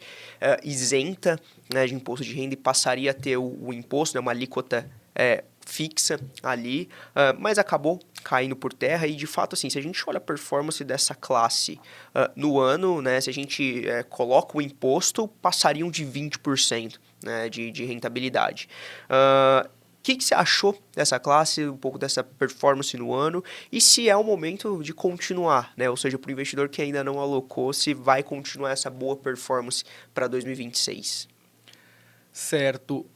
isenta, né, de imposto de renda e passaria a ter o imposto, né, uma alíquota fixa ali, mas acabou caindo por terra e, de fato, assim, se a gente olha a performance dessa classe no ano, né, se a gente coloca o imposto, passariam de 20%, né, de rentabilidade. O que você achou dessa classe, um pouco dessa performance no ano, e se é o momento de continuar, né, ou seja, para o investidor que ainda não alocou, se vai continuar essa boa performance para 2026? Certo.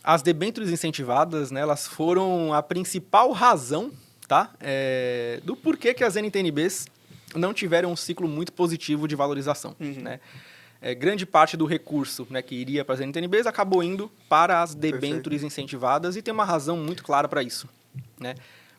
As debêntures incentivadas, né, elas foram a principal razão, tá, do porquê que as NTNBs não tiveram um ciclo muito positivo de valorização. Né? Grande parte do recurso, né, que iria para as NTNBs acabou indo para as debêntures incentivadas e tem uma razão muito clara para isso. Né?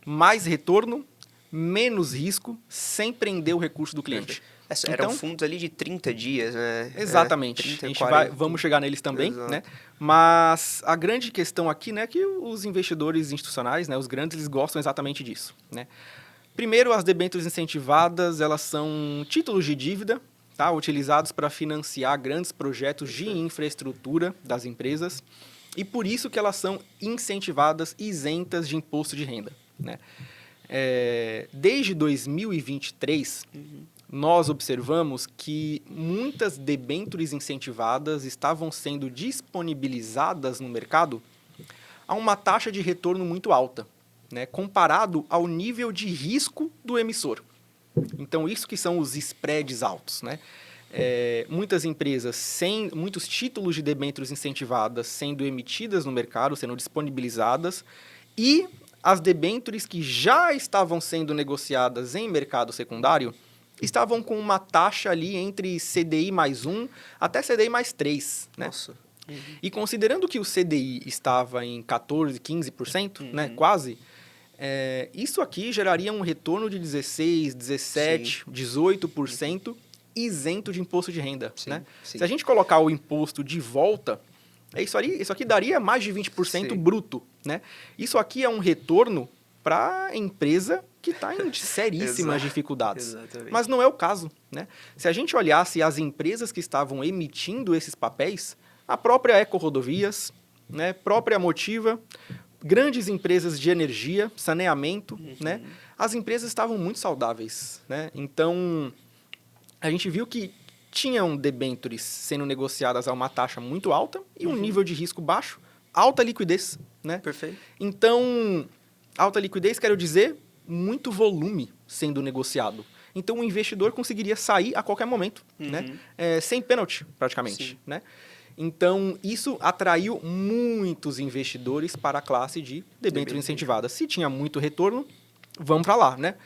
Mais retorno, menos risco, sem prender o recurso do cliente. Eram fundos ali de 30 dias, né? Exatamente. 30, a gente vamos chegar neles também, né? Mas a grande questão aqui, né, é que os investidores institucionais, né, os grandes, eles gostam exatamente disso, né? Primeiro, as debêntures incentivadas, elas são títulos de dívida, tá, utilizados para financiar grandes projetos de infraestrutura das empresas e por isso que elas são incentivadas, isentas de imposto de renda, né? Desde 2023, nós observamos que muitas debêntures incentivadas estavam sendo disponibilizadas no mercado a uma taxa de retorno muito alta, né, comparado ao nível de risco do emissor. Então, isso que são os spreads altos. Né? Muitas empresas, muitos títulos de debêntures incentivadas sendo emitidas no mercado, sendo disponibilizadas, e as debêntures que já estavam sendo negociadas em mercado secundário estavam com uma taxa ali entre CDI mais 1 até CDI mais 3. Né? Nossa. E considerando que o CDI estava em 14%, 15%, né, quase, isso aqui geraria um retorno de 16%, 17%, 18% isento de imposto de renda. Né? Se a gente colocar o imposto de volta, isso aqui daria mais de 20% bruto. Né? Isso aqui é um retorno para a empresa que está em seríssimas dificuldades. Exatamente. Mas não é o caso. Né? Se a gente olhasse as empresas que estavam emitindo esses papéis, a própria Eco Rodovias, né, própria Motiva, grandes empresas de energia, saneamento, né, as empresas estavam muito saudáveis. Né? Então, a gente viu que tinham debêntures sendo negociadas a uma taxa muito alta e um nível de risco baixo, alta liquidez. Né? Perfeito. Então, alta liquidez, quero dizer, muito volume sendo negociado. Então, o investidor conseguiria sair a qualquer momento, né? Sem pênalti, praticamente. Né? Então, isso atraiu muitos investidores para a classe de debênture incentivada. Se tinha muito retorno, vamos para lá. Né?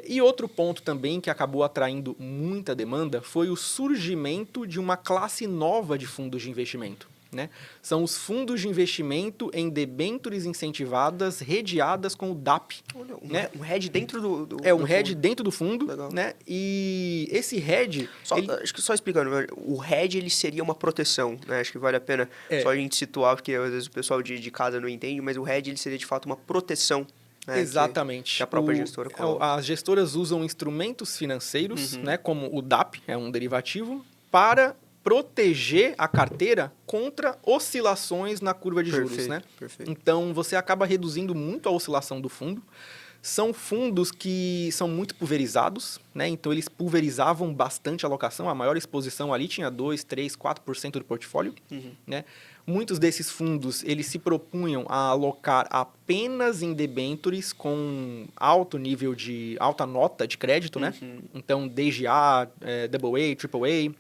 E outro ponto também que acabou atraindo muita demanda foi o surgimento de uma classe nova de fundos de investimento. né? São os fundos de investimento em debêntures incentivadas redeadas com o DAP. Olha, né? um hedge dentro do Um hedge dentro do fundo, Legal. né? E esse hedge... Acho que só explicando, o hedge ele seria uma proteção, né? Acho que vale a pena só a gente situar, porque às vezes o pessoal de casa não entende, mas o hedge ele seria de fato uma proteção. Né, exatamente. que a própria gestora coloca. As gestoras usam instrumentos financeiros, né, como o DAP, é um derivativo, para proteger a carteira contra oscilações na curva de juros. Né? Perfeito. Então, você acaba reduzindo muito a oscilação do fundo. São fundos que são muito pulverizados, né? Então eles pulverizavam bastante a alocação, a maior exposição ali tinha 2, 3, 4% do portfólio. Né? Muitos desses fundos eles se propunham a alocar apenas em debêntures com alto nível de alta nota de crédito, né? Então DGA, AA, AAA.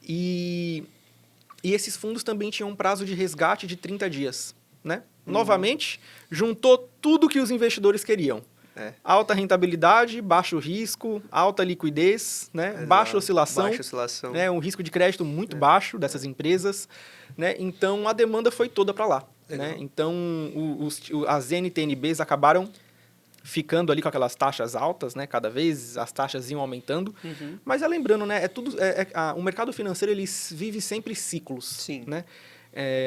E esses fundos também tinham um prazo de resgate de 30 dias, né? Novamente, juntou tudo que os investidores queriam. Alta rentabilidade, baixo risco, alta liquidez, né? Baixa oscilação. Né? Um risco de crédito muito baixo dessas empresas. Né? Então, a demanda foi toda para lá. Né? Então, as NTNBs acabaram ficando ali com aquelas taxas altas, né? Cada vez as taxas iam aumentando. Mas lembrando, né? O mercado financeiro ele vive sempre ciclos. Sim. Né?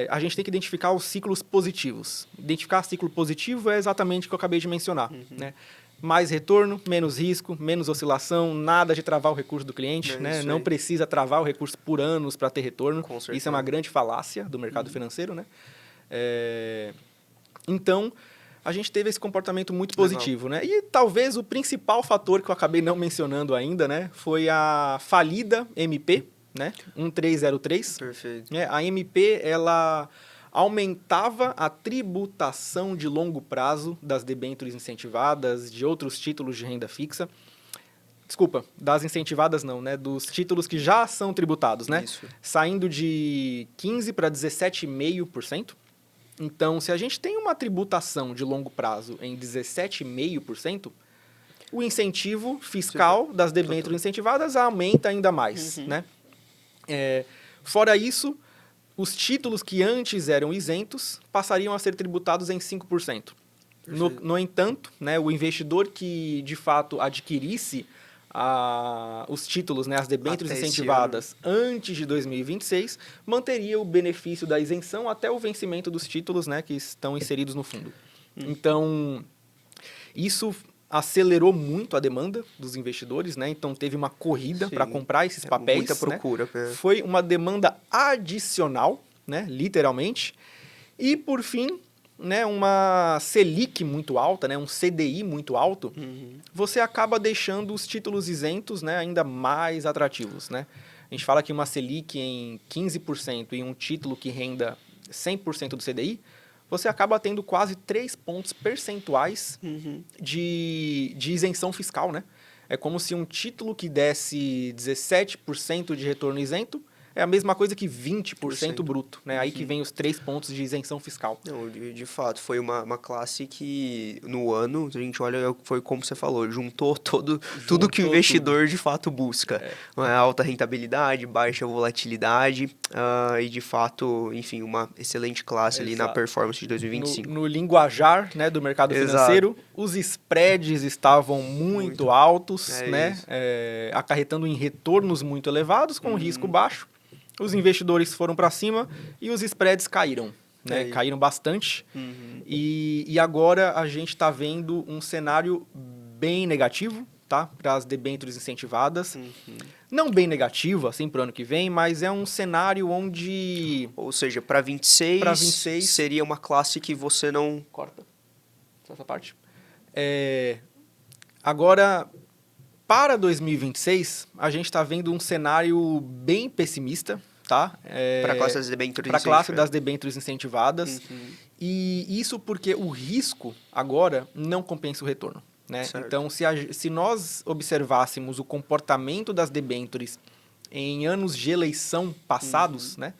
A gente tem que identificar os ciclos positivos. Identificar ciclo positivo é exatamente o que eu acabei de mencionar. Né? Mais retorno, menos risco, menos oscilação, nada de travar o recurso do cliente. Né? Não precisa travar o recurso por anos para ter retorno. Isso é uma grande falácia do mercado financeiro. Né? Então, a gente teve esse comportamento muito positivo. Né? E talvez o principal fator que eu acabei não mencionando ainda, né, foi a falida MP, né? 1303. Perfeito. A MP, ela aumentava a tributação de longo prazo das debêntures incentivadas, de outros títulos de renda fixa. Desculpa, das incentivadas não, né? Dos títulos que já são tributados, né? Isso. Saindo de 15% para 17,5%. Então, se a gente tem uma tributação de longo prazo em 17,5%, o incentivo fiscal das debêntures incentivadas aumenta ainda mais, né? Fora isso, os títulos que antes eram isentos passariam a ser tributados em 5%. No entanto, né, o investidor que, de fato, adquirisse os títulos, né, as debêntures incentivadas antes de 2026, manteria o benefício da isenção até o vencimento dos títulos, né, que estão inseridos no fundo. Então, isso acelerou muito a demanda dos investidores, né? Então teve uma corrida para comprar esses papéis. Muita procura. Né? Foi uma demanda adicional, né? Literalmente. E por fim, né? Uma Selic muito alta, né? Um CDI muito alto. Você acaba deixando os títulos isentos, né? Ainda mais atrativos, né? A gente fala que uma Selic em 15% e um título que renda 100% do CDI, você acaba tendo quase 3 pontos percentuais de isenção fiscal, né? É como se um título que desse 17% de retorno isento é a mesma coisa que 20% bruto, né? Aí que vem os 3 pontos de isenção fiscal. Não, de fato, foi uma classe que no ano, a gente olha, foi como você falou, juntou tudo que o investidor de fato busca. Uma alta rentabilidade, baixa volatilidade e de fato, enfim, uma excelente classe ali na performance de 2025. No linguajar, né, do mercado financeiro, os spreads estavam muito altos, né? Acarretando em retornos muito elevados com risco baixo. Os investidores foram para cima e os spreads caíram. Né? Caíram bastante. E agora a gente está vendo um cenário bem negativo, tá? Para as debêntures incentivadas. Não bem negativo, assim, para o ano que vem, mas é um cenário onde... Ou seja, para 26 seria uma classe que você não... Corta essa parte. Agora... Para 2026, a gente está vendo um cenário bem pessimista, tá? Para a classe das debêntures incentivadas. Para a classe das debêntures incentivadas. E isso porque o risco, agora, não compensa o retorno. Né? Então, se nós observássemos o comportamento das debêntures em anos de eleição passados, né?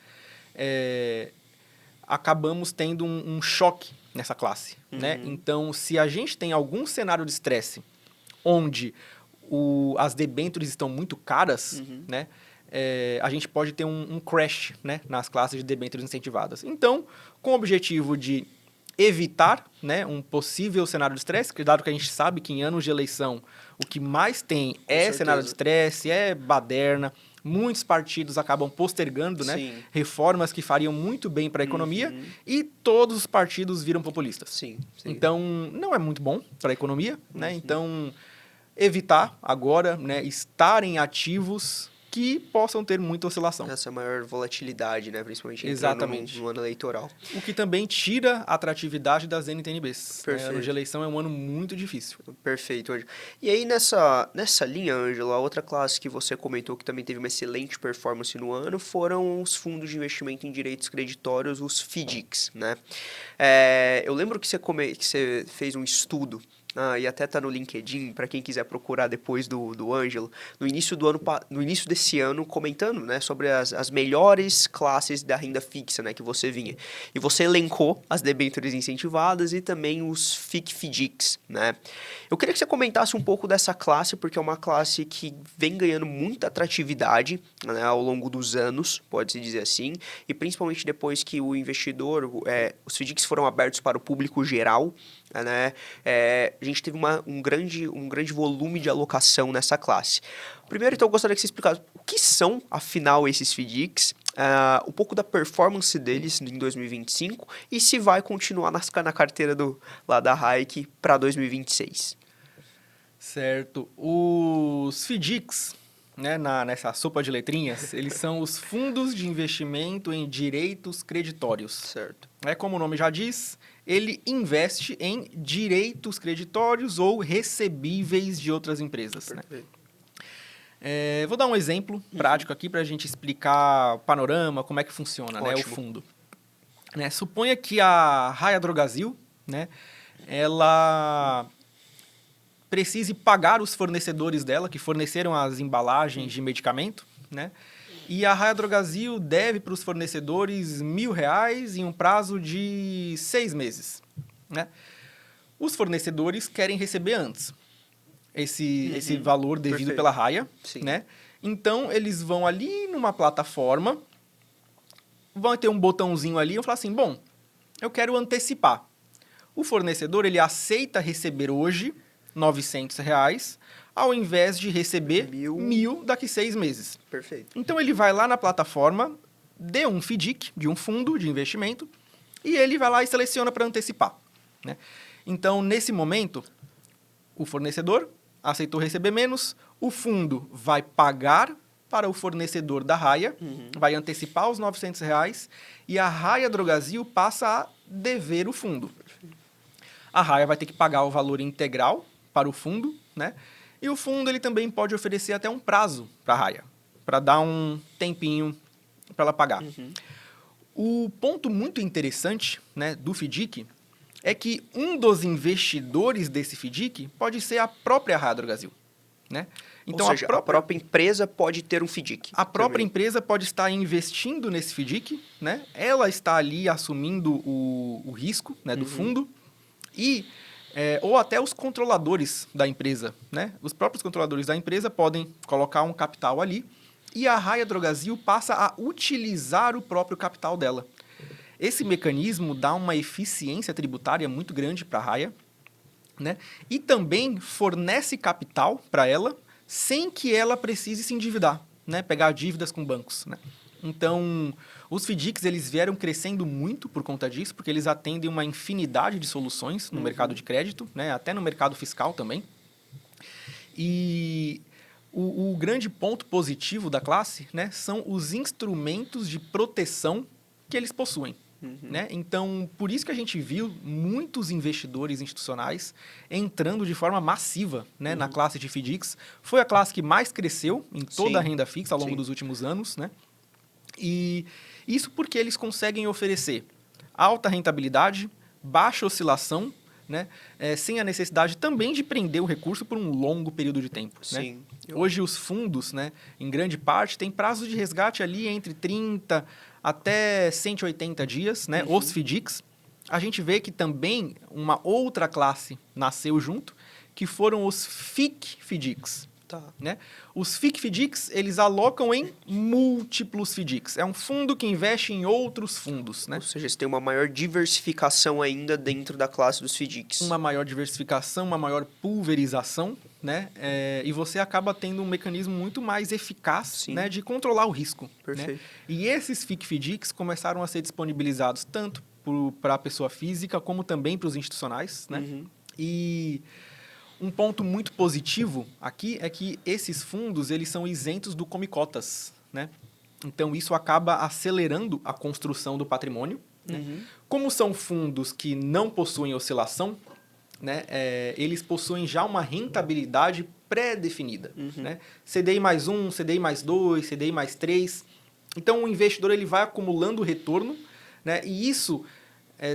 Acabamos tendo um choque nessa classe. Né? Então, se a gente tem algum cenário de estresse onde... as debêntures estão muito caras, né? a gente pode ter um crash, né, nas classes de debêntures incentivadas. Então, com o objetivo de evitar, né, um possível cenário de estresse, dado que a gente sabe que em anos de eleição o que mais tem cenário de estresse, é baderna, muitos partidos acabam postergando, né, reformas que fariam muito bem para a economia e todos os partidos viram populistas. Sim. Então, não é muito bom para a economia, né? Então, evitar agora, né, estarem ativos que possam ter muita oscilação. Essa maior volatilidade, né? Principalmente Exatamente. no ano eleitoral. O que também tira a atratividade das NTNBs. Perfeito. Ano de eleição é um ano muito difícil. Perfeito, Ângelo. E aí, nessa linha, Ângelo, a outra classe que você comentou que também teve uma excelente performance no ano foram os fundos de investimento em direitos creditórios, os FDICs, né? Eu lembro que você fez um estudo, e até tá no LinkedIn, para quem quiser procurar depois do Ângelo, no início desse ano, comentando, né, sobre as melhores classes da renda fixa, né, que você vinha. E você elencou as debêntures incentivadas e também os FIC-FDICs, né? Eu queria que você comentasse um pouco dessa classe, porque é uma classe que vem ganhando muita atratividade, né, ao longo dos anos, pode-se dizer assim, e principalmente depois que o investidor, os FDICs foram abertos para o público geral, né? A gente teve um grande volume de alocação nessa classe. Primeiro, então, eu gostaria que você explicasse o que são, afinal, esses FDICs, um pouco da performance deles em 2025 e se vai continuar na carteira lá da Hayek para 2026. Certo. Os FDICs, né, nessa sopa de letrinhas, eles são os fundos de investimento em direitos creditórios. Certo. Como o nome já diz, ele investe em direitos creditórios ou recebíveis de outras empresas. Né? Vou dar um exemplo prático aqui para a gente explicar o panorama, como é que funciona, né, o fundo. Suponha que a Raia Drogasil, né, ela precise pagar os fornecedores dela, que forneceram as embalagens de medicamento, né? E a Raia Drogasil deve para os fornecedores R$1.000 em um prazo de 6 meses. Né? Os fornecedores querem receber antes esse valor devido pela Raia. Né? Então, eles vão ali numa plataforma, vão ter um botãozinho ali e vão falar assim, bom, eu quero antecipar. O fornecedor ele aceita receber hoje R$900, ao invés de receber 1.000 daqui 6 meses. Perfeito. Então, ele vai lá na plataforma de um FDIC, de um fundo de investimento, e ele vai lá e seleciona para antecipar. Né? Então, nesse momento, o fornecedor aceitou receber menos, o fundo vai pagar para o fornecedor da Raia, vai antecipar os R$900, e a Raia Drogasil passa a dever o fundo. A Raia vai ter que pagar o valor integral para o fundo, né? E o fundo ele também pode oferecer até um prazo para a Raia, para dar um tempinho para ela pagar. O ponto muito interessante, né, do FDIC é que um dos investidores desse FDIC pode ser a própria Raia Drogasil. Né? Então, ou seja, a própria empresa pode ter um FDIC. A própria empresa pode estar investindo nesse FDIC, né? Ela está ali assumindo o risco, né, do fundo e... ou até os controladores da empresa, né? Os próprios controladores da empresa podem colocar um capital ali e a Raia Drogasil passa a utilizar o próprio capital dela. Esse mecanismo dá uma eficiência tributária muito grande para a Raia, né? E também fornece capital para ela sem que ela precise se endividar, né? Pegar dívidas com bancos, né? Então, os FDICs eles vieram crescendo muito por conta disso, porque eles atendem uma infinidade de soluções no mercado de crédito, né? Até no mercado fiscal também. E o grande ponto positivo da classe, né, são os instrumentos de proteção que eles possuem. Né? Então, por isso que a gente viu muitos investidores institucionais entrando de forma massiva, né, na classe de FDICs. Foi a classe que mais cresceu em toda a renda fixa ao longo dos últimos anos, né? E isso porque eles conseguem oferecer alta rentabilidade, baixa oscilação, né? Sem a necessidade também de prender o recurso por um longo período de tempo. Né? Hoje os fundos, né, em grande parte, têm prazos de resgate ali entre 30 até 180 dias, né? Os FDICs. A gente vê que também uma outra classe nasceu junto, que foram os FIC-FDICs. Tá. Né? Os FIC-FDICs, eles alocam em múltiplos FDICs. É um fundo que investe em outros fundos. Né? Ou seja, você tem uma maior diversificação ainda dentro da classe dos FDICs. Uma maior diversificação, uma maior pulverização, né? E você acaba tendo um mecanismo muito mais eficaz, né, de controlar o risco. Perfeito. Né? E esses FIC-FDICs começaram a ser disponibilizados tanto para a pessoa física como também para os institucionais. Né? Uhum. E um ponto muito positivo aqui é que esses fundos eles são isentos do Come-Cotas. Né? Então, isso acaba acelerando a construção do patrimônio. Né? Uhum. Como são fundos que não possuem oscilação, né, eles possuem já uma rentabilidade pré-definida. Uhum. Né? CDI mais 1, CDI mais 2, CDI mais 3. Então, o investidor ele vai acumulando retorno, né, e isso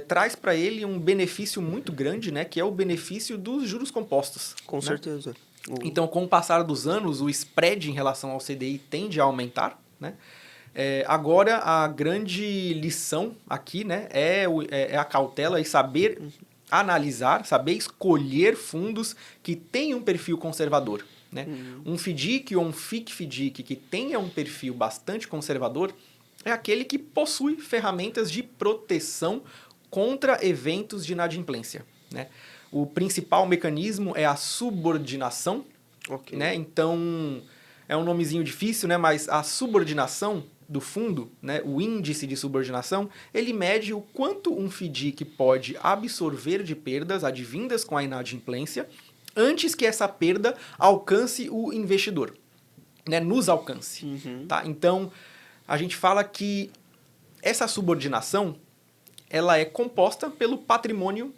traz para ele um benefício muito grande, né, que é o benefício dos juros compostos. Com né? certeza. Então, com o passar dos anos, o spread em relação ao CDI tende a aumentar. Né? Agora, a grande lição aqui, né, é a cautela e saber analisar, saber escolher fundos que tenham um perfil conservador. Né? Um FDIC ou um FIC-FDIC que tenha um perfil bastante conservador é aquele que possui ferramentas de proteção contra eventos de inadimplência. Né? O principal mecanismo é a subordinação. Okay. Né? Então, é um nomezinho difícil, né? Mas a subordinação do fundo, né, o índice de subordinação, ele mede o quanto um FDIC pode absorver de perdas advindas com a inadimplência antes que essa perda alcance o investidor, né, nos alcance. Uhum. Tá? Então, a gente fala que essa subordinação ela é composta pelo patrimônio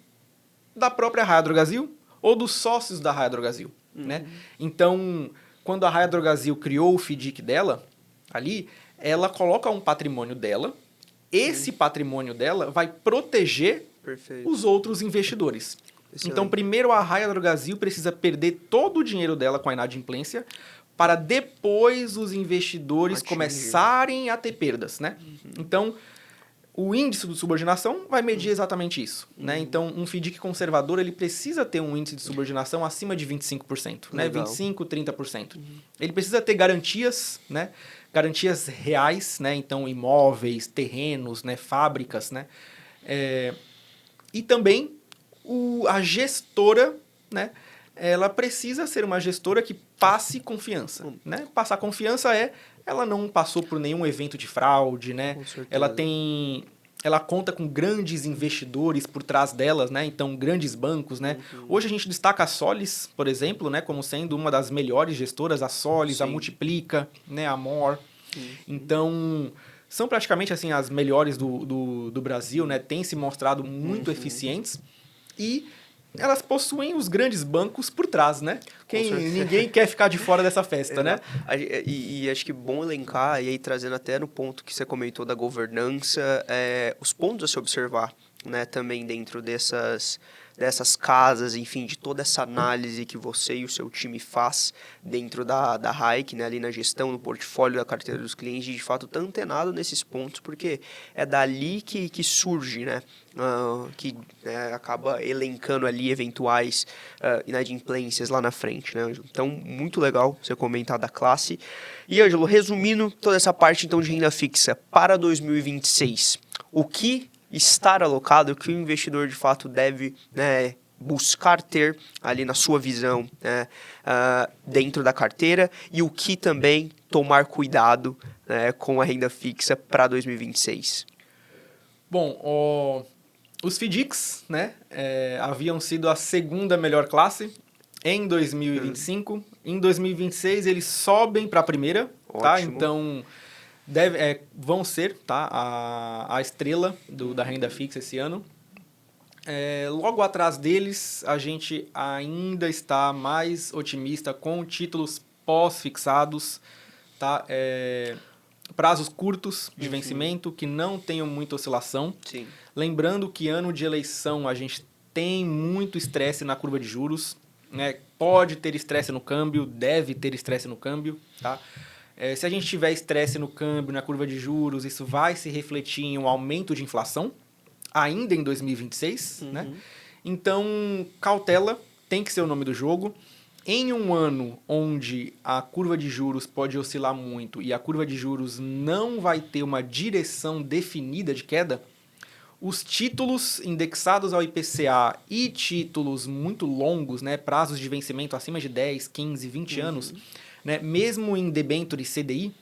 da própria Raia Drogasil ou dos sócios da Raia Drogasil. Uhum. Né? Então, quando a Raia Drogasil criou o FDIC dela, ali, ela coloca um patrimônio dela, esse patrimônio dela vai proteger Perfeito. os outros investidores. Excelente. Então, primeiro a Raia Drogasil precisa perder todo o dinheiro dela com a inadimplência para depois os investidores começarem a ter perdas. Né? Então, o índice de subordinação vai medir exatamente isso. Né? Então, um FDIC conservador ele precisa ter um índice de subordinação acima de 25%, né? 25%, 30%. Ele precisa ter garantias, né? Garantias reais, né? Então, imóveis, terrenos, né? Fábricas. Né? E também a gestora, né? Ela precisa ser uma gestora que passe confiança. Né? Passar confiança ela não passou por nenhum evento de fraude, né? Ela conta com grandes investidores por trás delas, né? Então, grandes bancos, né? Hoje a gente destaca a Solis, por exemplo, né? Como sendo uma das melhores gestoras, a Solis, a Multiplica, né? A More. Então, são praticamente assim as melhores do Brasil, né? Têm se mostrado muito eficientes e elas possuem os grandes bancos por trás, né? Ninguém quer ficar de fora dessa festa, né? E acho que bom elencar, e aí trazendo até no ponto que você comentou da governança, os pontos a se observar, né? Também dentro dessas casas, enfim, de toda essa análise que você e o seu time faz dentro da Hike, né, ali na gestão, no portfólio da carteira dos clientes, de fato tá antenado nesses pontos, porque é dali que surge, né, que acaba elencando ali eventuais inadimplências lá na frente, né, Ângelo? Então, muito legal você comentar da classe. E, Ângelo, resumindo toda essa parte, então, de renda fixa para 2026, o que estar alocado, que o investidor de fato deve, né, buscar ter ali na sua visão, né, dentro da carteira, e o que também tomar cuidado, né, com a renda fixa para 2026? Bom, os FDICs, né, haviam sido a segunda melhor classe em 2025. Em 2026 eles sobem para a primeira. Tá? Então vão ser, tá, a estrela da renda fixa esse ano. Logo atrás deles, a gente ainda está mais otimista com títulos pós-fixados, tá? Prazos curtos de vencimento, que não tenham muita oscilação. Sim. Lembrando que ano de eleição a gente tem muito estresse na curva de juros, né? Pode ter estresse no câmbio, deve ter estresse no câmbio, tá? Se a gente tiver estresse no câmbio, na curva de juros, isso vai se refletir em um aumento de inflação, ainda em 2026, né? Então, cautela tem que ser o nome do jogo. em um ano onde a curva de juros pode oscilar muito e a curva de juros não vai ter uma direção definida de queda, os títulos indexados ao IPCA e títulos muito longos, né, prazos de vencimento acima de 10, 15, 20 anos, né, mesmo em debênture CDI,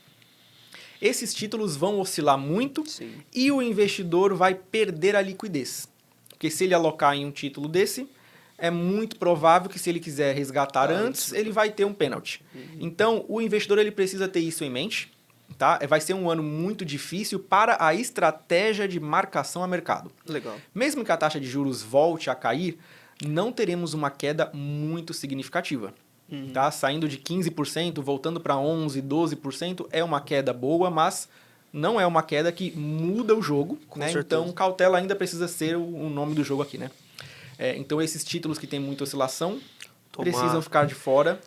esses títulos vão oscilar muito. Sim. E o investidor vai perder a liquidez. Porque se ele alocar em um título desse, é muito provável que se ele quiser resgatar antes, ele vai ter um pênalti. Então, o investidor ele precisa ter isso em mente. Tá? Vai ser um ano muito difícil para a estratégia de marcação a mercado. Legal. Mesmo que a taxa de juros volte a cair, não teremos uma queda muito significativa. Tá? Saindo de 15%, voltando para 11%, 12%, é uma queda boa, mas não é uma queda que muda o jogo. Né? Então, cautela ainda precisa ser o nome do jogo aqui. Né? Então, esses títulos que têm muita oscilação precisam ficar de fora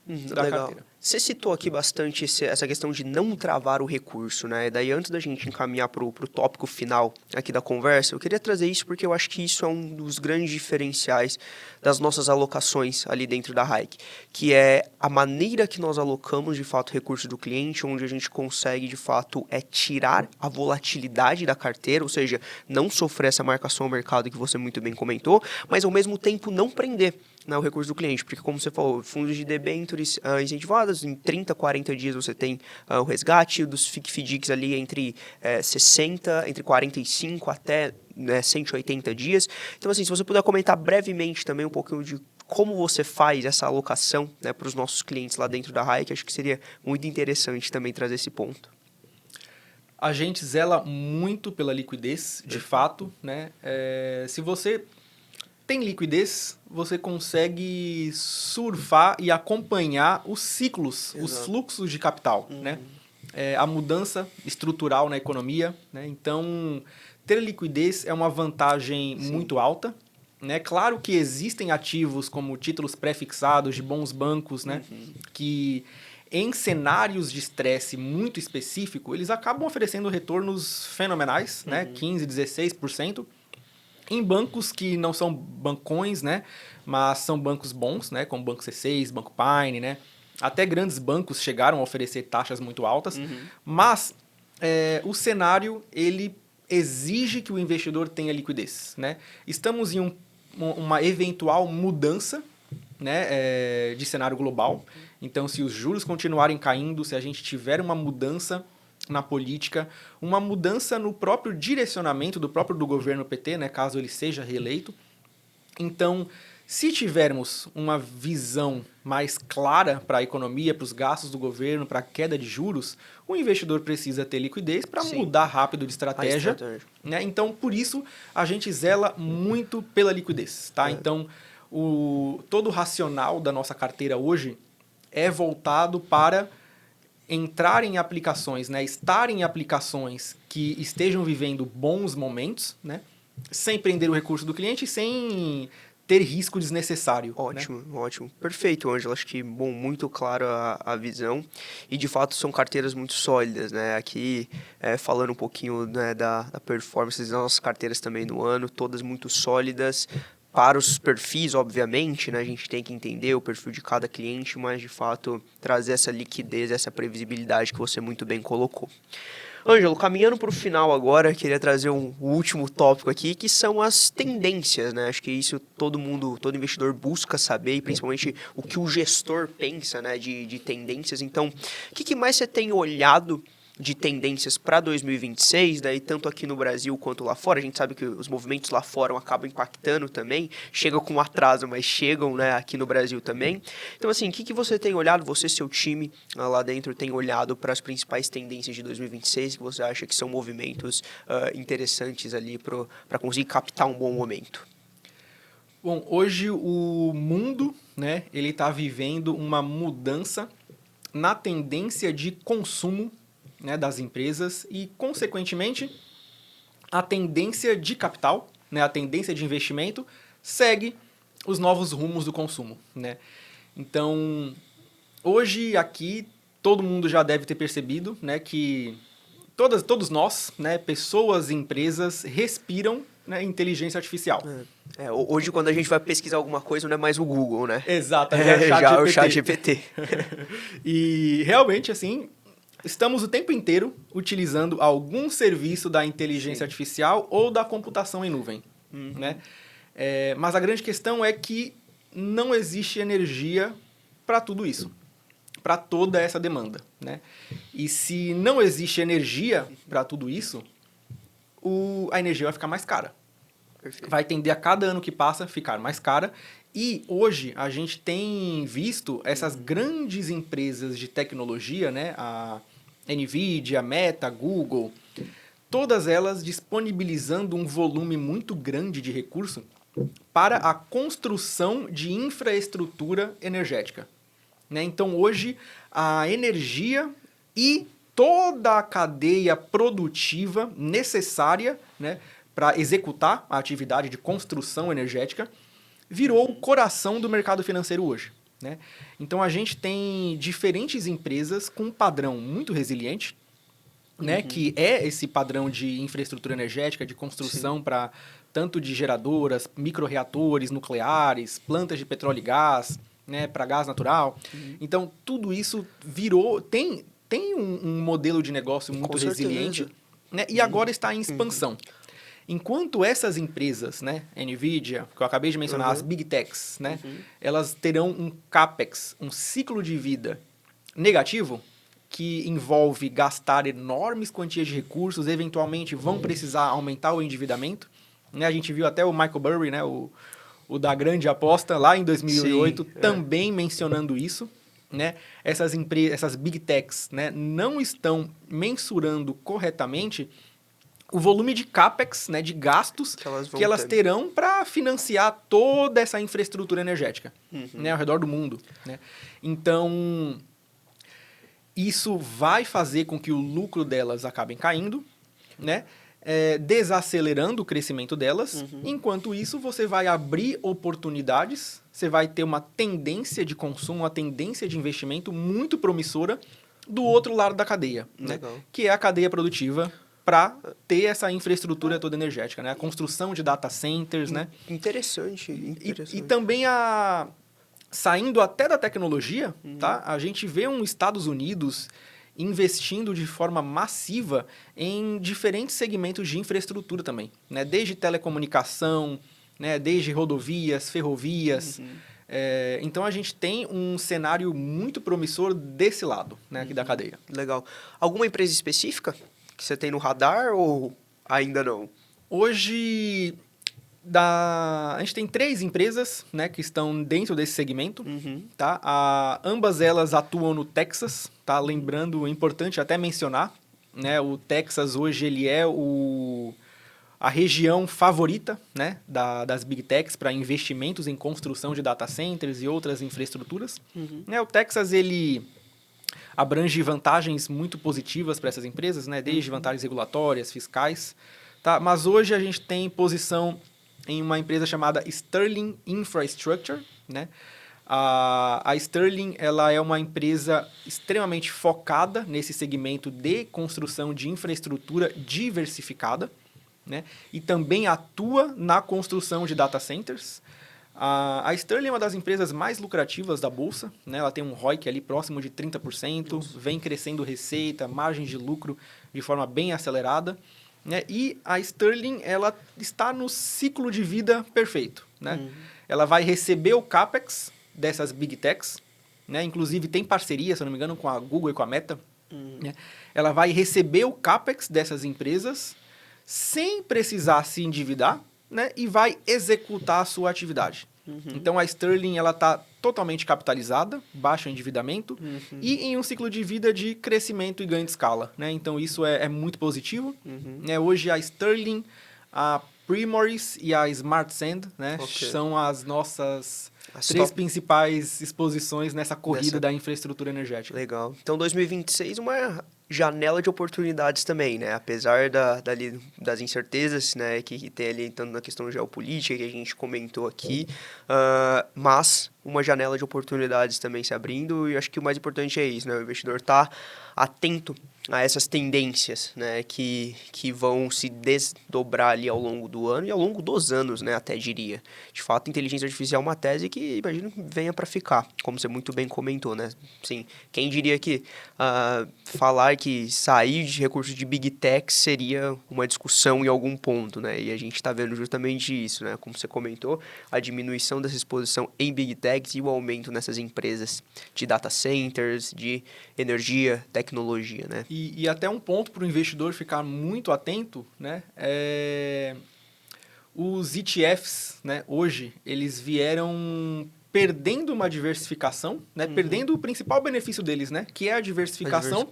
da legal. carteira. Você citou aqui bastante essa questão de não travar o recurso, né? Daí, antes da gente encaminhar para o tópico final aqui da conversa, eu queria trazer isso porque eu acho que isso é um dos grandes diferenciais das nossas alocações ali dentro da Hike, que é a maneira que nós alocamos, de fato, o recurso do cliente, onde a gente consegue, de fato, tirar a volatilidade da carteira, ou seja, não sofrer essa marcação ao mercado que você muito bem comentou, mas, ao mesmo tempo, não prender o recurso do cliente, porque como você falou, fundos de debêntures incentivadas, em 30, 40 dias você tem o resgate, dos FIDICs ali entre 45 até 180 dias. Então, assim, se você puder comentar brevemente também um pouquinho de como você faz essa alocação, né, para os nossos clientes lá dentro da Hike, acho que seria muito interessante também trazer esse ponto. A gente zela muito pela liquidez, de fato, né? Se você tem liquidez, você consegue surfar e acompanhar os ciclos, os fluxos de capital, né? A mudança estrutural na economia, né? Então, ter liquidez é uma vantagem muito alta, né? Claro que existem ativos como títulos pré-fixados de bons bancos, né? Que em cenários de estresse muito específico, eles acabam oferecendo retornos fenomenais, né? 15%, 16%. Em bancos que não são bancões, né? Mas são bancos bons, né? Como Banco C6, Banco Pine, né? Até grandes bancos chegaram a oferecer taxas muito altas. Mas o cenário, ele exige que o investidor tenha liquidez, né? Estamos em uma eventual mudança, né? De cenário global. Então, se os juros continuarem caindo, se a gente tiver uma mudança na política, uma mudança no próprio direcionamento do governo PT, né, caso ele seja reeleito. Então, se tivermos uma visão mais clara para a economia, para os gastos do governo, para a queda de juros, o investidor precisa ter liquidez para mudar rápido de estratégia. Né? Então, por isso, a gente zela muito pela liquidez. Tá? Então, todo o racional da nossa carteira hoje é voltado para entrar em aplicações, né, estar em aplicações que estejam vivendo bons momentos, né, sem prender o recurso do cliente e sem ter risco desnecessário. Ótimo, né? Ótimo. Perfeito, Ângelo. Acho que, bom, muito claro a visão. E, de fato, são carteiras muito sólidas, né? Aqui, falando um pouquinho, né, da performance das nossas carteiras também no ano, todas muito sólidas. Para os perfis, obviamente, né, a gente tem que entender o perfil de cada cliente, mas, de fato, trazer essa liquidez, essa previsibilidade que você muito bem colocou. Ângelo, caminhando para o final agora, queria trazer um último tópico aqui, que são as tendências, né? Acho que isso todo investidor busca saber, e principalmente o que o gestor pensa, né, de tendências. Então, o que mais você tem olhado de tendências para 2026, daí tanto aqui no Brasil quanto lá fora? A gente sabe que os movimentos lá fora acabam impactando também, chegam com atraso, mas chegam, né, aqui no Brasil também. Então, assim, o que você tem olhado, você, seu time lá dentro, tem olhado para as principais tendências de 2026, que você acha que são movimentos interessantes ali para conseguir captar um bom momento? Bom, hoje o mundo, né, ele está vivendo uma mudança na tendência de consumo, né, das empresas e, consequentemente, a tendência de capital, né, a tendência de investimento, segue os novos rumos do consumo. Né? Então, hoje aqui, todo mundo já deve ter percebido, né, que todos nós, né, pessoas e empresas, respiram né, inteligência artificial. Hoje, quando a gente vai pesquisar alguma coisa, não é mais o Google, né? Exato, Já é o ChatGPT. E realmente, assim, estamos o tempo inteiro utilizando algum serviço da inteligência artificial ou da computação em nuvem, né? Mas a grande questão é que não existe energia para tudo isso, para toda essa demanda, né? E se não existe energia para tudo isso, a energia vai ficar mais cara. Perfeito. Vai tender a cada ano que passa ficar mais cara. E hoje a gente tem visto essas grandes empresas de tecnologia, né? A NVIDIA, a Meta, a Google, todas elas disponibilizando um volume muito grande de recurso para a construção de infraestrutura energética, né? Então, hoje, a energia e toda a cadeia produtiva necessária, né, para executar a atividade de construção energética virou o coração do mercado financeiro hoje, né? Então, a gente tem diferentes empresas com um padrão muito resiliente, né, que é esse padrão de infraestrutura energética, de construção para tanto de geradoras, microreatores nucleares, plantas de petróleo e gás, né, para gás natural. Então, tudo isso virou... Tem um modelo de negócio muito Com resiliente, certeza. né, e agora está em expansão. Enquanto essas empresas, né, NVIDIA, que eu acabei de mencionar, as Big Techs, né, elas terão um CAPEX, um ciclo de vida negativo, que envolve gastar enormes quantias de recursos, eventualmente vão precisar aumentar o endividamento, né? A gente viu até o Michael Burry, né, o da grande aposta, lá em 2008, também mencionando isso, né? Essas Big Techs, né, não estão mensurando corretamente o volume de CAPEX, né, de gastos que elas terão para financiar toda essa infraestrutura energética, né, ao redor do mundo, né? Então, isso vai fazer com que o lucro delas acabem caindo, né? Desacelerando o crescimento delas. Enquanto isso, você vai abrir oportunidades, você vai ter uma tendência de consumo, uma tendência de investimento muito promissora do outro lado da cadeia, né? Que é a cadeia produtiva para ter essa infraestrutura toda energética, né? A construção de data centers, né? Interessante. E também saindo até da tecnologia, tá? A gente vê um Estados Unidos investindo de forma massiva em diferentes segmentos de infraestrutura também, né? Desde telecomunicação, né? Desde rodovias, ferrovias. Então, a gente tem um cenário muito promissor desse lado, né? Aqui da cadeia. Legal. Alguma empresa específica que você tem no radar ou ainda não? Hoje... A gente tem 3 empresas, né, que estão dentro desse segmento, tá? Ambas elas atuam no Texas, tá? Lembrando, é importante até mencionar, né, o Texas hoje ele é a região favorita, né, das Big Techs para investimentos em construção de data centers e outras infraestruturas. Né, o Texas ele abrange vantagens muito positivas para essas empresas, né, desde vantagens regulatórias, fiscais, tá? Mas hoje a gente tem posição em uma empresa chamada Sterling Infrastructure, né? A Sterling ela é uma empresa extremamente focada nesse segmento de construção de infraestrutura diversificada, né? E também atua na construção de data centers. A Sterling é uma das empresas mais lucrativas da Bolsa, né? Ela tem um ROIC ali próximo de 30%, vem crescendo receita, margens de lucro de forma bem acelerada. Né? E a Sterling ela está no ciclo de vida perfeito, né? Ela vai receber o CAPEX dessas Big Techs, né? Inclusive tem parceria, se eu não me engano, com a Google e com a Meta. Né? Ela vai receber o CAPEX dessas empresas sem precisar se endividar, né? E vai executar a sua atividade. Então, a Sterling está totalmente capitalizada, baixo endividamento, e em um ciclo de vida de crescimento e ganho de escala. Né? Então, isso é muito positivo. Né? Hoje, a Sterling, a Primoris e a Smart Sand, né? São as nossas 3 principais exposições nessa corrida da infraestrutura energética. Legal. Então, 2026 uma janela de oportunidades também, né? Apesar das incertezas, né, que tem ali tanto na questão geopolítica que a gente comentou aqui, mas uma janela de oportunidades também se abrindo, e acho que o mais importante é isso, né? O investidor tá atento a essas tendências, né, que vão se desdobrar ali ao longo do ano e ao longo dos anos, né, até diria. De fato, a inteligência artificial é uma tese que imagino que venha para ficar, como você muito bem comentou, né? Sim, quem diria que falar que sair de recursos de Big Tech seria uma discussão em algum ponto, né? E a gente está vendo justamente isso, né? Como você comentou, a diminuição dessa exposição em Big Techs e o aumento nessas empresas de data centers, de energia, tecnologia, né? E até um ponto para o investidor ficar muito atento, né? Os ETFs, né, hoje, eles vieram perdendo uma diversificação, né? Perdendo o principal benefício deles, né? Que é a diversificação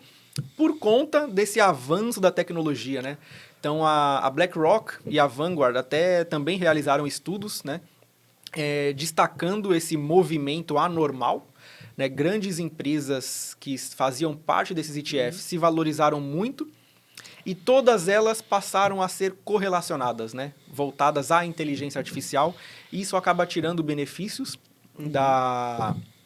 por conta desse avanço da tecnologia, né? Então, a BlackRock e a Vanguard até também realizaram estudos, né? Destacando esse movimento anormal, né? Grandes empresas que faziam parte desses ETFs se valorizaram muito e todas elas passaram a ser correlacionadas, né? Voltadas à inteligência artificial. E isso acaba tirando benefícios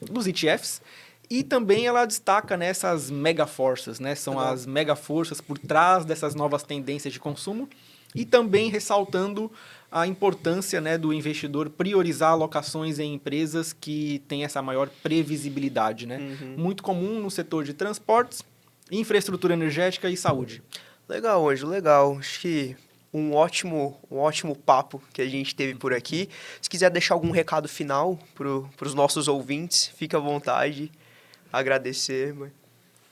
dos ETFs. E também ela destaca nessas mega forças, né? São as mega forças por trás dessas novas tendências de consumo. E também ressaltando a importância, né, do investidor priorizar alocações em empresas que têm essa maior previsibilidade, né? Muito comum no setor de transportes, infraestrutura energética e saúde. Legal, Ângelo, legal. Acho que um ótimo papo que a gente teve por aqui. Se quiser deixar algum recado final para os nossos ouvintes, fique à vontade. Agradecer.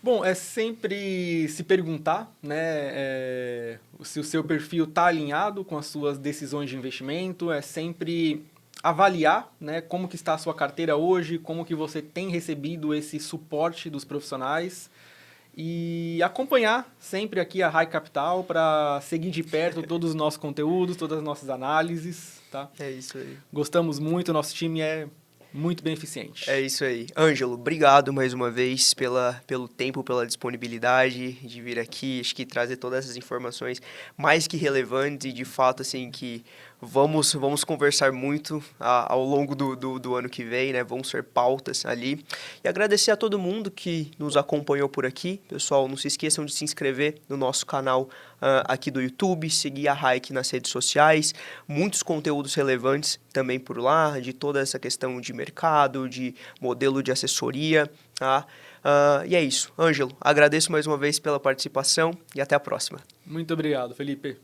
Bom, é sempre se perguntar, né, se o seu perfil está alinhado com as suas decisões de investimento, é sempre avaliar, né, como que está a sua carteira hoje, como que você tem recebido esse suporte dos profissionais e acompanhar sempre aqui a High Capital para seguir de perto todos os nossos conteúdos, todas as nossas análises, tá? É isso aí. Gostamos muito, nosso time é muito bem eficiente. É isso aí. Ângelo, obrigado mais uma vez pelo tempo, pela disponibilidade de vir aqui, acho que trazer todas essas informações mais que relevantes e de fato, assim, que vamos conversar muito ao longo do ano que vem, né? Vão ser pautas ali. E agradecer a todo mundo que nos acompanhou por aqui. Pessoal, não se esqueçam de se inscrever no nosso canal aqui do YouTube, seguir a Hike nas redes sociais, muitos conteúdos relevantes também por lá, de toda essa questão de mercado, de modelo de assessoria, tá? E é isso. Ângelo, agradeço mais uma vez pela participação e até a próxima. Muito obrigado, Felipe.